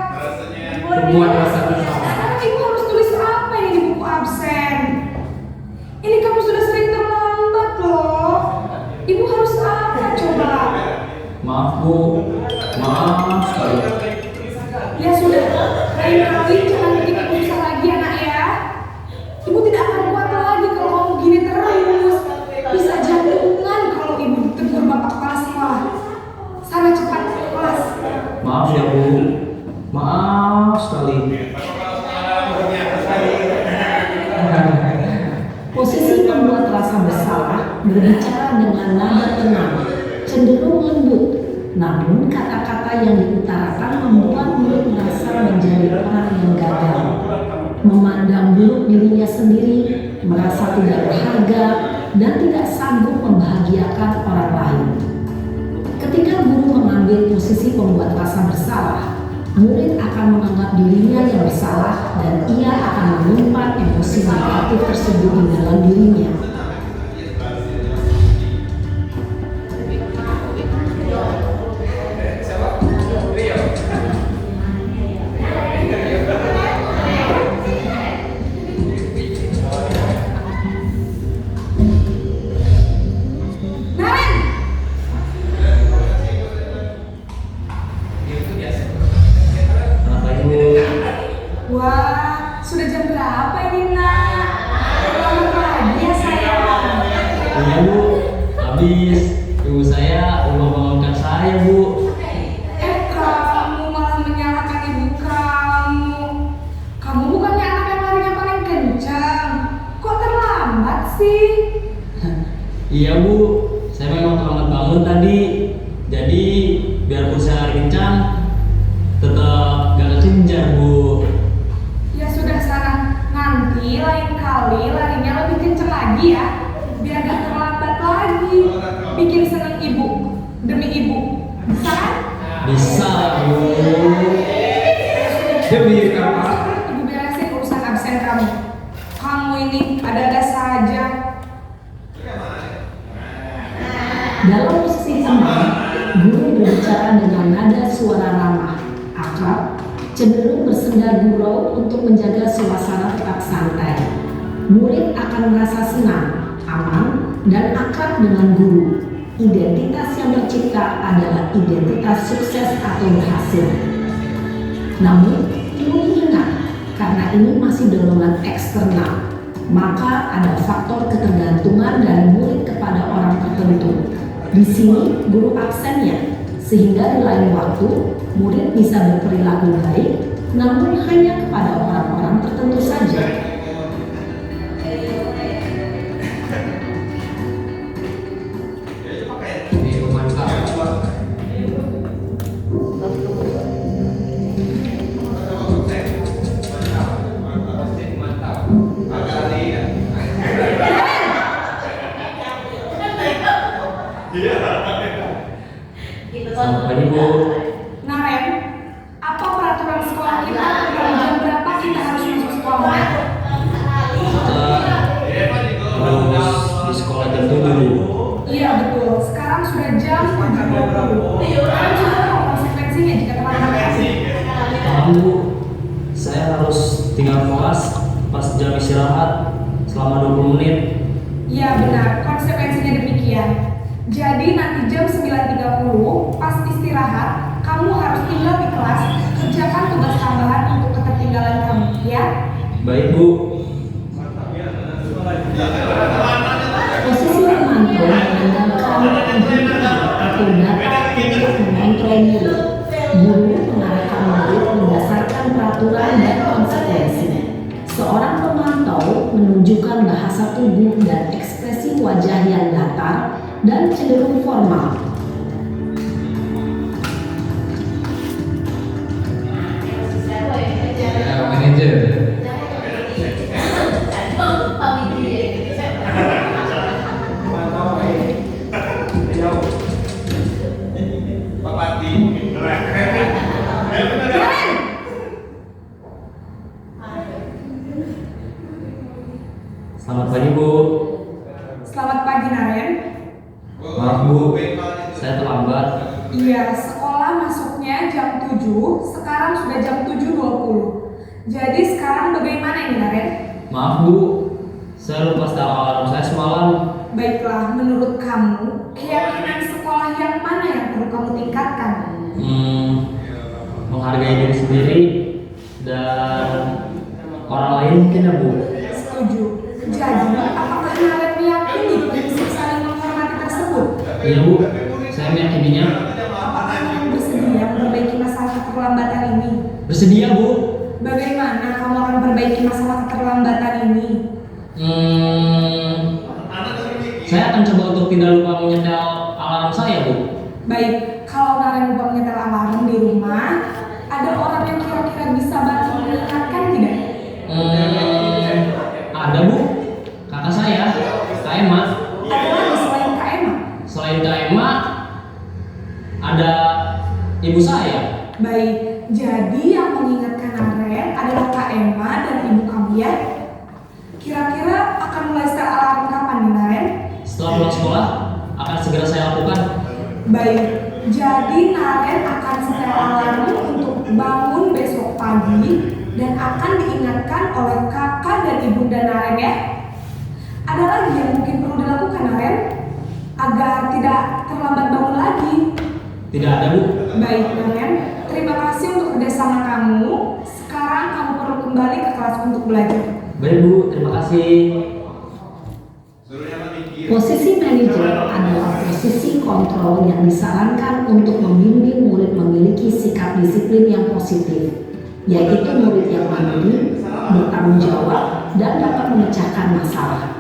Membuat rasa bersalah. Sekarang ibu harus tulis apa ini di buku absen? Ini kamu sudah sering terlambat loh. Ibu harus apa coba? Maaf Bu. Maaf sekali. Ya sudah, lain kali jangan bikin ibu susah lagi anak ya. Ibu tidak akan kuat lagi kalau sekali. Posisi pembuat rasa bersalah berbicara dengan nada tenang, cenderung lembut, namun kata-kata yang diutarakan membuat murid merasa menjadi orang yang gagal, memandang buruk dirinya sendiri, merasa tidak berharga, dan tidak sanggup membahagiakan orang lain. Ketika guru mengambil posisi pembuat rasa bersalah, murid akan menganggap dirinya yang bersalah dan ia akan menyimpan emosi negatif tersebut di dalam dirinya. Selamat pagi Bu. Wah, sudah jam berapa ini nak? Selamat pagi ya sayang. Iya Bu, habis ibu saya udah membangunkan saya Bu. Kamu malah menyalahkan ibu kamu. Kamu bukannya anak yang larinya paling kencang. Kok terlambat sih? Iya Bu, saya memang terlambat bangun tadi. Jadi biarpun saya lari kencang, tetap gak kekejar Bu. Ya sudah sana, nanti lain kali larinya lebih kencang lagi ya. Biar gak terlambat lagi. Bikin seneng ibu, demi ibu. Bisa kan? Bisa Bu. Demi apa? Ibu beresin urusan absen kamu. Kamu ini ada-ada saja. Dalam posisi tenang, guru berbicara dengan nada suara ramah, akrab, cenderung bersenda gurau untuk menjaga suasana tetap santai. Murid akan merasa senang, aman, dan akrab dengan guru. Identitas yang tercipta adalah identitas sukses atau berhasil. Namun, perlu diingat, karena ini masih dorongan eksternal, maka ada faktor ketergantungan dari murid kepada orang tertentu. Di sini guru absennya, sehingga di lain waktu murid bisa berperilaku baik, namun hanya kepada orang-orang tertentu saja. Selamat pagi Bu. Naren, apa peraturan sekolah kita tentang jam berapa kita harus masuk sekolah? Kita harus di sekolah jam 7 Bu. Iya betul, sekarang sudah jam 7.20. Kalian juga tahu konsekuensinya jika terlambat. Maaf Bu, saya harus tinggal kelas pas jam istirahat selama 20 menit. Iya benar, konsekuensinya demikian. Jadi nanti jam 9.30 pas istirahat, kamu harus tinggal di kelas, kerjakan tugas tambahan untuk ketertinggalan kamu, ya? Baik Bu. Posisi memantau mengandalkan penghitungan atau data untuk mengontrol murid. Guru mengarahkan murid berdasarkan peraturan dan konsekuensi. Seorang pemantau menunjukkan bahasa tubuh dan ekspresi wajah yang datar dan cenderung formal. Manajer. Pak Pati. Selamat pagi Bu. Selamat pagi Naren. Maaf Bu, saya terlambat. Iya, sekolah masuknya jam 7, sekarang sudah jam 7.20. Jadi sekarang bagaimana ini Naren? Maaf Bu, saya lupa setel alarm saya semalam. Baiklah, menurut kamu, keyakinan sekolah yang mana yang perlu kamu tingkatkan? Menghargai diri sendiri dan orang lain mungkin ya Bu. Setuju. Jadi, apakah Naren meyakini prinsip saling menghormati tersebut? Iya Bu, saya meyakininya. Apakah kamu bersedia memperbaiki masalah keterlambatan ini? Bersedia Bu. kamu akan perbaiki masalah keterlambatan ini? Saya akan coba untuk tidak lupa menyetel alarm saya, Bu. Baik, kalau Naren lupa menyetel alarm di rumah, ada orang yang kira-kira bisa bantu mengingatkan tidak? Ada, Bu. Kakak saya, Kak Emma. Ada lagi selain Kak Emma? Selain Kak Emma, ada ibu saya. Baik, jadi yang mengingatkan Naren adalah Kak Emma dan ibu kamu ya? Kira-kira akan mulai setel alarm kapan nih Naren? Setelah pulang sekolah, akan segera saya lakukan. Baik, jadi Naren akan setel alarm untuk bangun besok pagi dan akan diingatkan oleh kakak dan ibunda Naren ya. Ada lagi yang mungkin perlu dilakukan Naren agar tidak terlambat bangun lagi? Tidak ada, Bu. Baik Naren, terima kasih untuk kerjasama kamu. Sekarang kamu perlu kembali ke kelas untuk belajar. Baik, Bu. Terima kasih. Posisi manajer adalah posisi kontrol yang disarankan untuk membimbing murid memiliki sikap disiplin yang positif, yaitu murid yang mandiri, bertanggung jawab, dan dapat memecahkan masalah.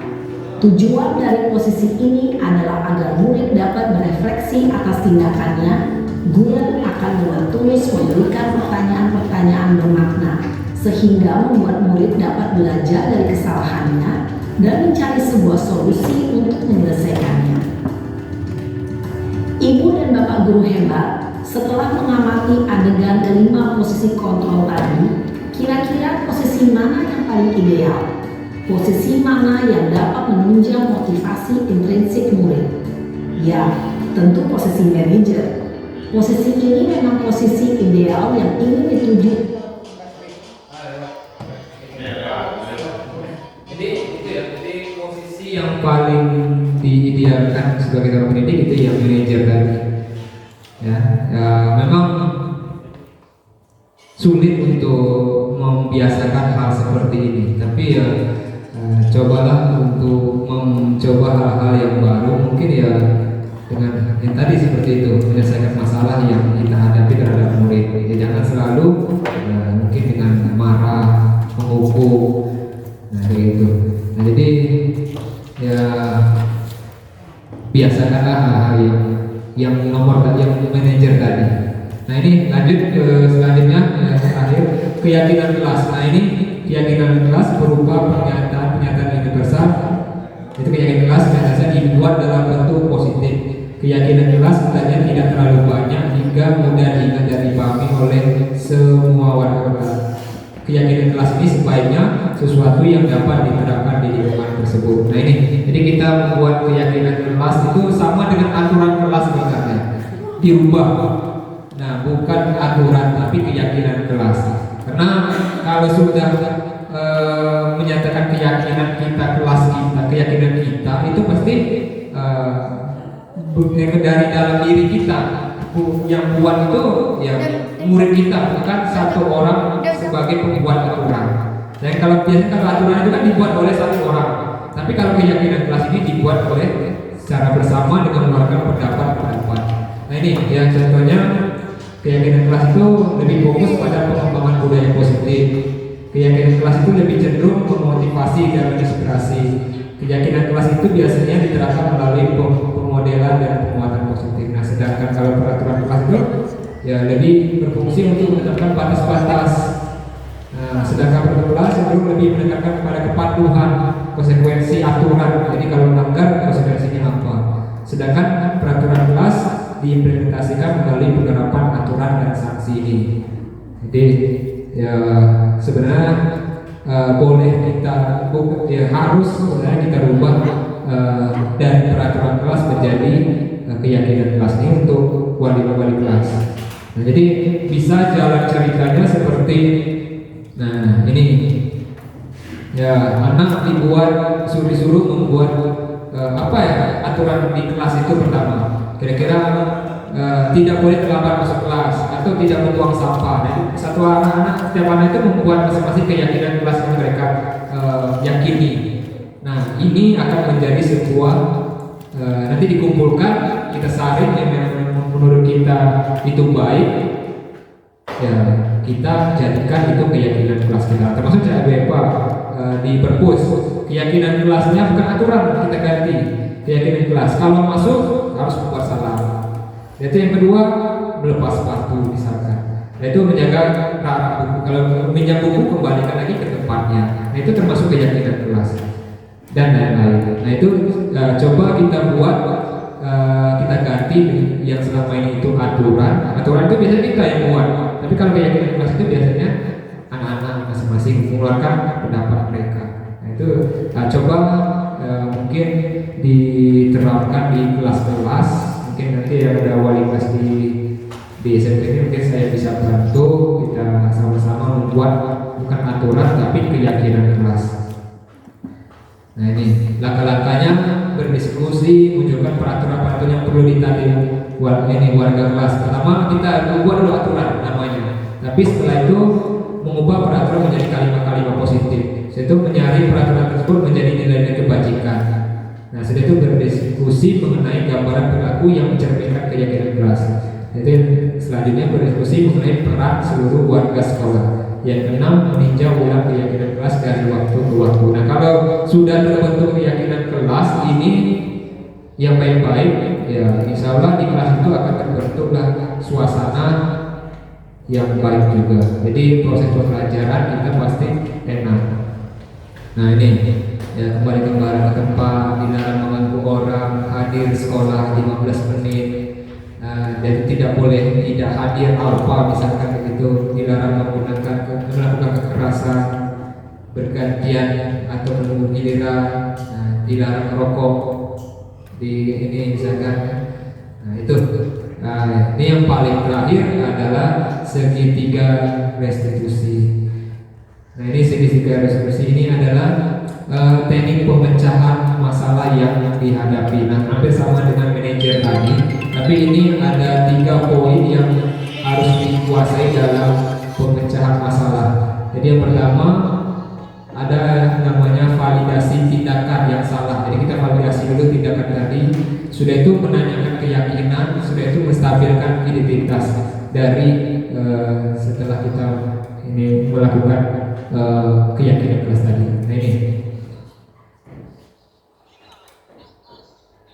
Tujuan dari posisi ini adalah agar murid dapat berefleksi atas tindakannya. Guru akan dengan tulus memberikan pertanyaan-pertanyaan bermakna, sehingga membuat murid dapat belajar dari kesalahannya dan mencari sebuah solusi untuk menyelesaikannya. Ibu dan Bapak guru hebat, setelah mengamati adegan kelima posisi kontrol tadi, kira-kira posisi mana yang paling ideal? Posisi mana yang dapat menunjang motivasi intrinsik murid? Ya, tentu posisi manajer. Posisi ini memang posisi ideal yang ingin dituju. Jadi posisi yang paling diidealkan sebagai seorang pendidik itu yang manajer tadi. Ya, memang sulit untuk membiasakan hal seperti ini, tapi ya cobalah untuk mencoba hal-hal yang baru, mungkin ya dengan yang tadi seperti itu, menyelesaikan masalah yang kita hadapi terhadap murid. Ya, jangan selalu mungkin dengan marah, menghukum, nah kayak gitu. Nah, jadi ya biasakanlah hal-hal yang nomor tadi, yang manajer tadi. Nah ini lanjut ke selanjutnya, terakhir keyakinan kelas. Nah ini keyakinan kelas berupa pernyataan universal. Itu keyakinan kelas biasanya dibuat dalam bentuk positif. Keyakinan kelas sebenarnya tidak terlalu banyak hingga mudah diingat dan dipahami oleh semua warga kelas. Keyakinan kelas ini sebaiknya sesuatu yang dapat diterapkan di lingkungan tersebut. Nah ini, jadi kita membuat keyakinan kelas itu sama dengan aturan kelas misalnya, dirubah. Nah bukan aturan tapi keyakinan kelas. Karena kalau sudah menyatakan keyakinan kita, kelas kita, keyakinan kita itu pasti dari dalam diri kita. Yang buat itu ya murid kita, bukan satu orang sebagai pembuat aturan. Dan kalau biasanya kalau aturan itu kan dibuat oleh satu orang, tapi kalau keyakinan kelas ini dibuat oleh secara bersama dengan mengeluarkan pendapat. Nah ini ya contohnya, keyakinan kelas itu lebih fokus pada pengembangan budaya positif. Keyakinan kelas itu lebih cenderung memotivasi dan menginspirasi. Keyakinan kelas itu biasanya diterapkan melalui pemodelan dan penguatan positif. Nah, sedangkan kalau peraturan kelas itu ya lebih berfungsi untuk menetapkan batas-batas. Nah, sedangkan peraturan kelas cenderung lebih menekankan kepada kepatuhan, konsekuensi aturan. Jadi kalau melanggar konsekuensinya apa. Sedangkan peraturan kelas diimplementasikan melalui penerapan aturan dan sanksi ini. Jadi ya sebenarnya boleh kita ya harus sebenarnya kita rubah dari peraturan kelas menjadi keyakinan kelas ini untuk wali kelas. Nah, jadi bisa jalan ceritanya seperti nah ini ya, anak dibuat disuruh membuat apa ya aturan di kelas itu pertama kira-kira tidak boleh terlambat masuk kelas atau tidak membuang sampah. Jadi satu anak-anak, setiap anak itu membuat masing-masing keyakinan kelas yang mereka yakini. Nah ini akan menjadi sebuah nanti dikumpulkan, kita saring yang menurut kita itu baik, ya kita jadikan itu keyakinan kelas kita. Termasuk CABEPA di perpus, keyakinan kelasnya bukan aturan, kita ganti keyakinan kelas. Kalau masuk harus membuat salam. Itu yang kedua, melepas sepatu misalkan. Nah, itu menjaga rak buku. Kalau minjam buku kembalikan lagi ke tempatnya. Nah, itu termasuk keyakinan kelas dan lain-lain. Nah, itu coba kita buat, kita ganti yang selama ini itu aturan. Aturan itu biasanya kita yang buat. Tapi kalau keyakinan kelas itu biasanya anak-anak masing-masing mengeluarkan pendapat mereka. Nah, itu coba mungkin diterapkan di kelas-kelas. Mungkin nanti ada wali kelas di SMP ini, mungkin saya bisa bantu, kita sama-sama membuat bukan aturan tapi keyakinan kelas. Nah, ini langkah-langkahnya berdiskusi, munculkan peraturan-peraturan yang perlu ditaati warga kelas. Pertama kita membuat dulu aturan namanya, tapi setelah itu mengubah peraturan menjadi kalimat-kalimat positif. Setelah itu mencari peraturan tersebut menjadi nilai-nilai kebajikan. Nah, setelah itu berdiskusi mengenai gambaran perilaku yang mencerminkan keyakinan kelas. Jadi selanjutnya berdiskusi mengenai peran seluruh warga sekolah. Yang keenam, meninjau ulang keyakinan kelas dari waktu ke waktu. Nah, kalau sudah terbentuk keyakinan kelas ini yang baik-baik, ya insya Allah di kelas itu akan terbentuklah suasana yang baik juga. Jadi proses pembelajaran kita pasti enak. Nah, ini ya, kembali ke tempat, dilarang mengganggu orang, hadir sekolah 15 menit. Dan tidak boleh tidak hadir apa misalkan begitu, dilarang melakukan kekerasan bergantian atau menunggu giliran, dilarang merokok di ini misalkan. Nah, itu ini yang paling terakhir adalah segitiga restitusi. Nah, ini segitiga restitusi ini adalah teknik pemecahan masalah yang dihadapi. Nah, hampir sama dengan manajer tadi, tapi ini ada 3 poin yang harus dikuasai dalam pemecahan masalah. Jadi yang pertama ada namanya validasi tindakan yang salah. Jadi kita validasi dulu tindakan tadi. Sudah itu menanyakan keyakinan, sudah itu menstabilkan identitas dari setelah kita ini melakukan keyakinan kelas tadi. Nah,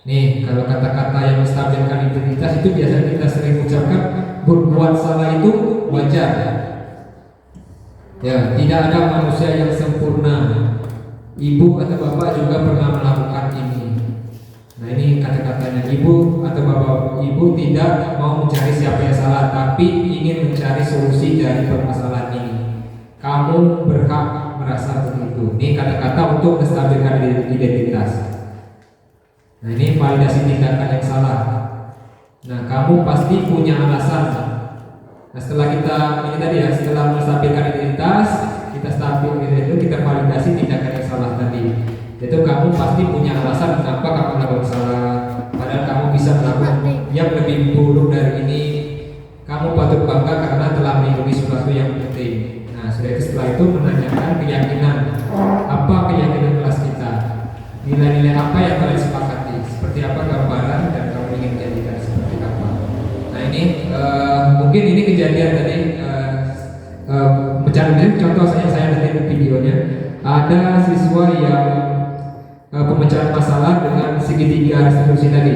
ini kalau kata-kata yang menstabilkan identitas itu biasanya kita sering ucapkan, berbuat salah itu wajar. Ya, tidak ada manusia yang sempurna. Ibu atau bapak juga pernah melakukan ini. Nah, ini kata-katanya, ibu atau bapak ibu tidak mau mencari siapa yang salah, tapi ingin mencari solusi dari permasalahan ini. Kamu berhak merasa begitu. Ini kata-kata untuk menstabilkan identitas. Nah, ini validasi tindakan yang salah. Nah, kamu pasti punya alasan. Nah, setelah kita ini tadi ya, setelah menstabilkan identitas, kita stabil itu, kita validasi tindakan yang salah tadi. Itu kamu pasti punya alasan kenapa kamu melakukan salah. Padahal kamu bisa melakukan yang lebih buruk dari ini. Kamu patut bangga karena telah melindungi sesuatu yang penting. Nah, setelah itu menanyakan keyakinan. Apa keyakinan kelas kita? Nilai-nilai apa yang kalian sepakati? Seperti apa gambaran dan kamu ingin jadikan seperti apa? Nah, ini mungkin ini kejadian tadi contoh saya nanti videonya. Ada siswa yang pemecahan masalah dengan segitiga restitusi tadi.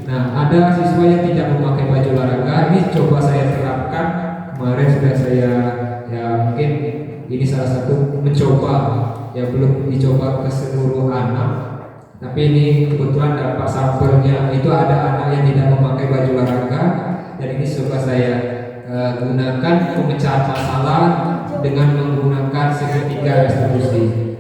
Nah, ada siswa yang tidak memakai baju olahraga. Ini coba saya terapkan. Kemarin sudah saya mungkin ini salah satu mencoba, ya belum dicoba ke seluruh anak. Tapi ini kebetulan dapat sampelnya, itu ada anak yang tidak memakai baju olahraga, dan ini coba saya gunakan pemecahan masalah dengan menggunakan segitiga restitusi.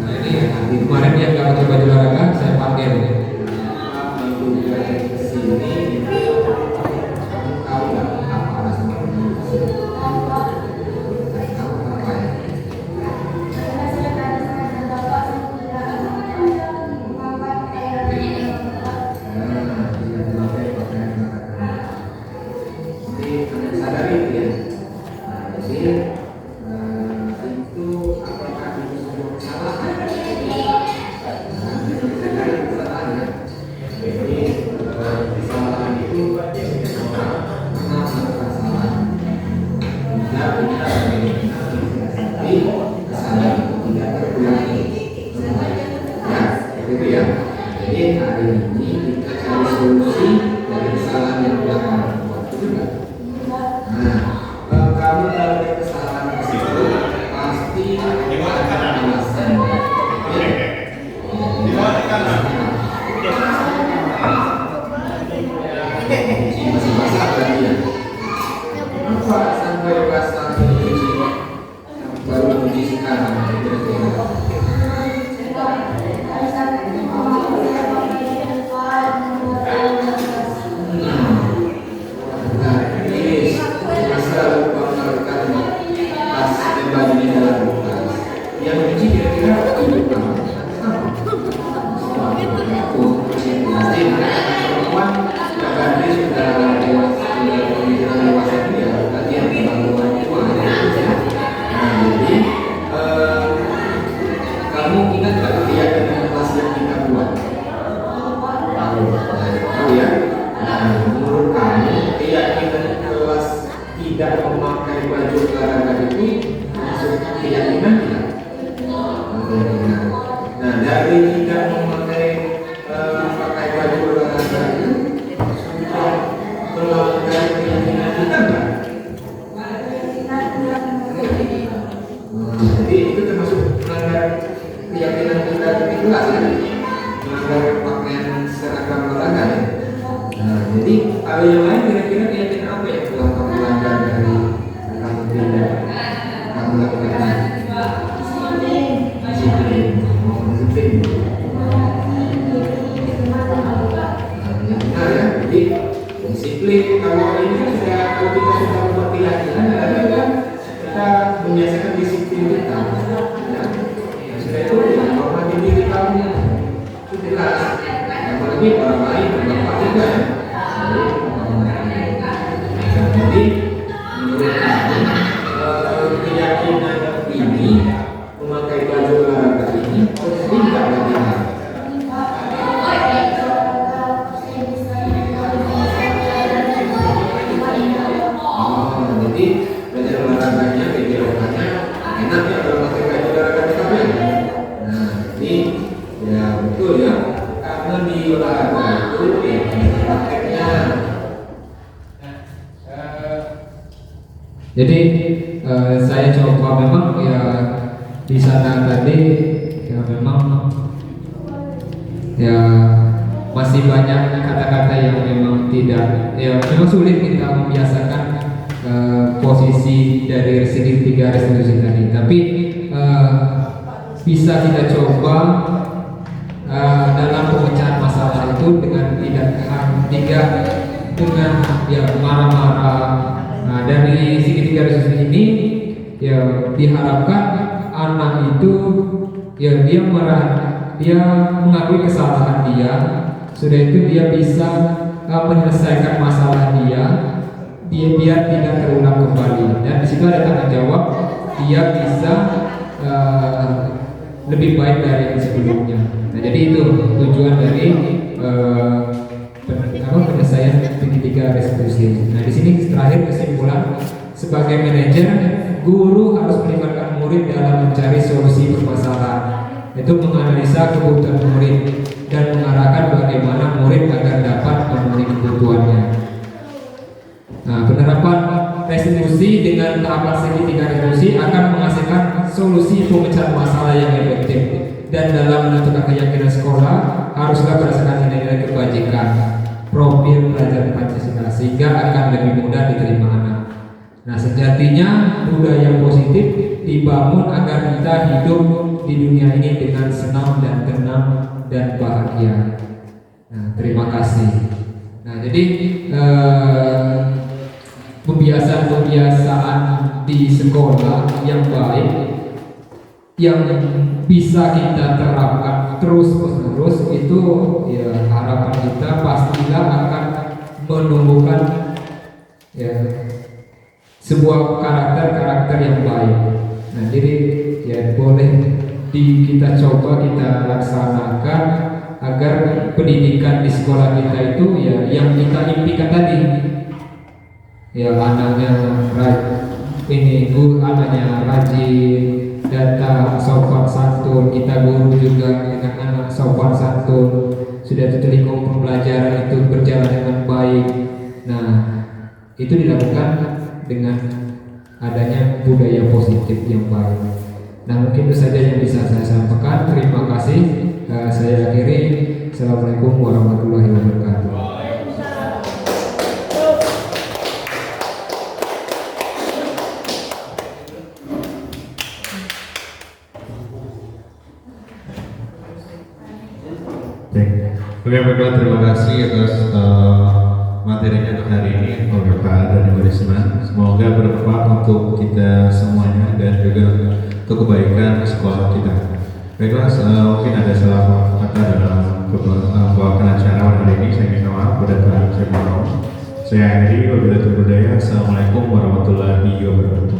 Nah, ini kemarin dia nggak pakai baju olahraga, saya panggil. Jadi hari ini kita cari solusi dari kesalahan yang telah kamu buat, betul nggak? Nah, kamu kalau ada kesalahan tersebut pasti ada alasan. Masih basah berarti ya? Apa sampai basah itu baru uji sekarang? Tidak memakai baju olahraga itu masuk keyakinan tidak? Nah, dari tidak memakai pakai baju olahraga itu sudah melanggar keyakinan kita enggak? Jadi itu termasuk melanggar keyakinan kita di kelas ya? Melanggar pakaian seragam olahraga ya? Nah, jadi hal yang lain kira-kira keyakinan apa yang telah kamu langgar dari kamu tidak kamu lakukan? Disiplin. Yang benar ya. Jadi disiplin kalau ini sudah kalau kita sudah membuat keyakinan adalah kita membiasakan disiplin kita. Ya. Sudah itu hormati diri kamu itu jelas. Apalagi orang lain berbapak juga ya. Jadi menurut kamu keyakinan ini memakai baju olahraga ini penting nggak bagi kamu? Jadi baju olahraganya, kegiatannya enak ya kalau pakai baju olahraga kita ya. Nah ini ya betul ya, karena di olahraga itu prakteknya. Jadi saya coba memang ya di sana tadi ya memang ya masih banyak kata-kata yang memang tidak ya memang sulit kita membiasakan posisi dari segitiga restitusi tadi. Tapi bisa kita coba dalam pemecahan masalah itu dengan tidak dengan ya marah-marah. Nah, dari segitiga restitusi ini ya diharapkan anak itu ya dia mengakui kesalahan dia, sudah itu dia bisa menyelesaikan masalah dia biar tidak terulang kembali, dan di situ ada tanggung jawab dia bisa lebih baik dari yang sebelumnya. Nah, jadi itu tujuan dari penyelesaian segitiga restitusi. Nah, di sini terakhir kesimpulan, sebagai manajer, guru harus melibatkan murid dalam mencari solusi permasalahan, itu menganalisa kebutuhan murid dan mengarahkan bagaimana murid agar dapat memenuhi kebutuhannya. Nah, penerapan restitusi dengan tahapan segitiga restitusi akan menghasilkan solusi pemecahan masalah yang efektif, dan dalam menentukan keyakinan sekolah haruslah berdasarkan nilai-nilai kebajikan, profil pelajar Pancasila, sehingga akan lebih mudah diterima anak. Nah, sejatinya budaya positif dibangun agar kita hidup di dunia ini dengan senang dan tenang dan bahagia. Nah, terima kasih. Nah, jadi kebiasaan-kebiasaan di sekolah yang baik yang bisa kita terapkan terus-menerus itu ya harapan kita pastilah akan menumbuhkan ya sebuah karakter yang baik. Nah, jadi ya boleh kita coba kita laksanakan agar pendidikan di sekolah kita itu ya yang kita impikan tadi, ya anaknya anaknya rajin, data sopan santun, kita guru juga dengan anak sopan santun, sudah lingkungan pembelajaran itu berjalan dengan baik. Nah, itu dilakukan dengan adanya budaya positif yang baik. Nah, mungkin itu saja yang bisa saya sampaikan. Terima kasih. Saya akhiri. Assalamualaikum warahmatullahi wabarakatuh. Oke, baiklah, terima kasih atas materinya untuk hari ini oleh Pak dan Ibu Risma. Semoga bermanfaat untuk kita semuanya dan juga untuk kebaikan sekolah kita. Baiklah, mungkin ada salah kata dalam membawakan acara hari ini. Saya minta maaf pada Tuhan saya mohon. Saya akhiri. Wabillahi taufiq wal hidayah. Assalamualaikum warahmatullahi wabarakatuh.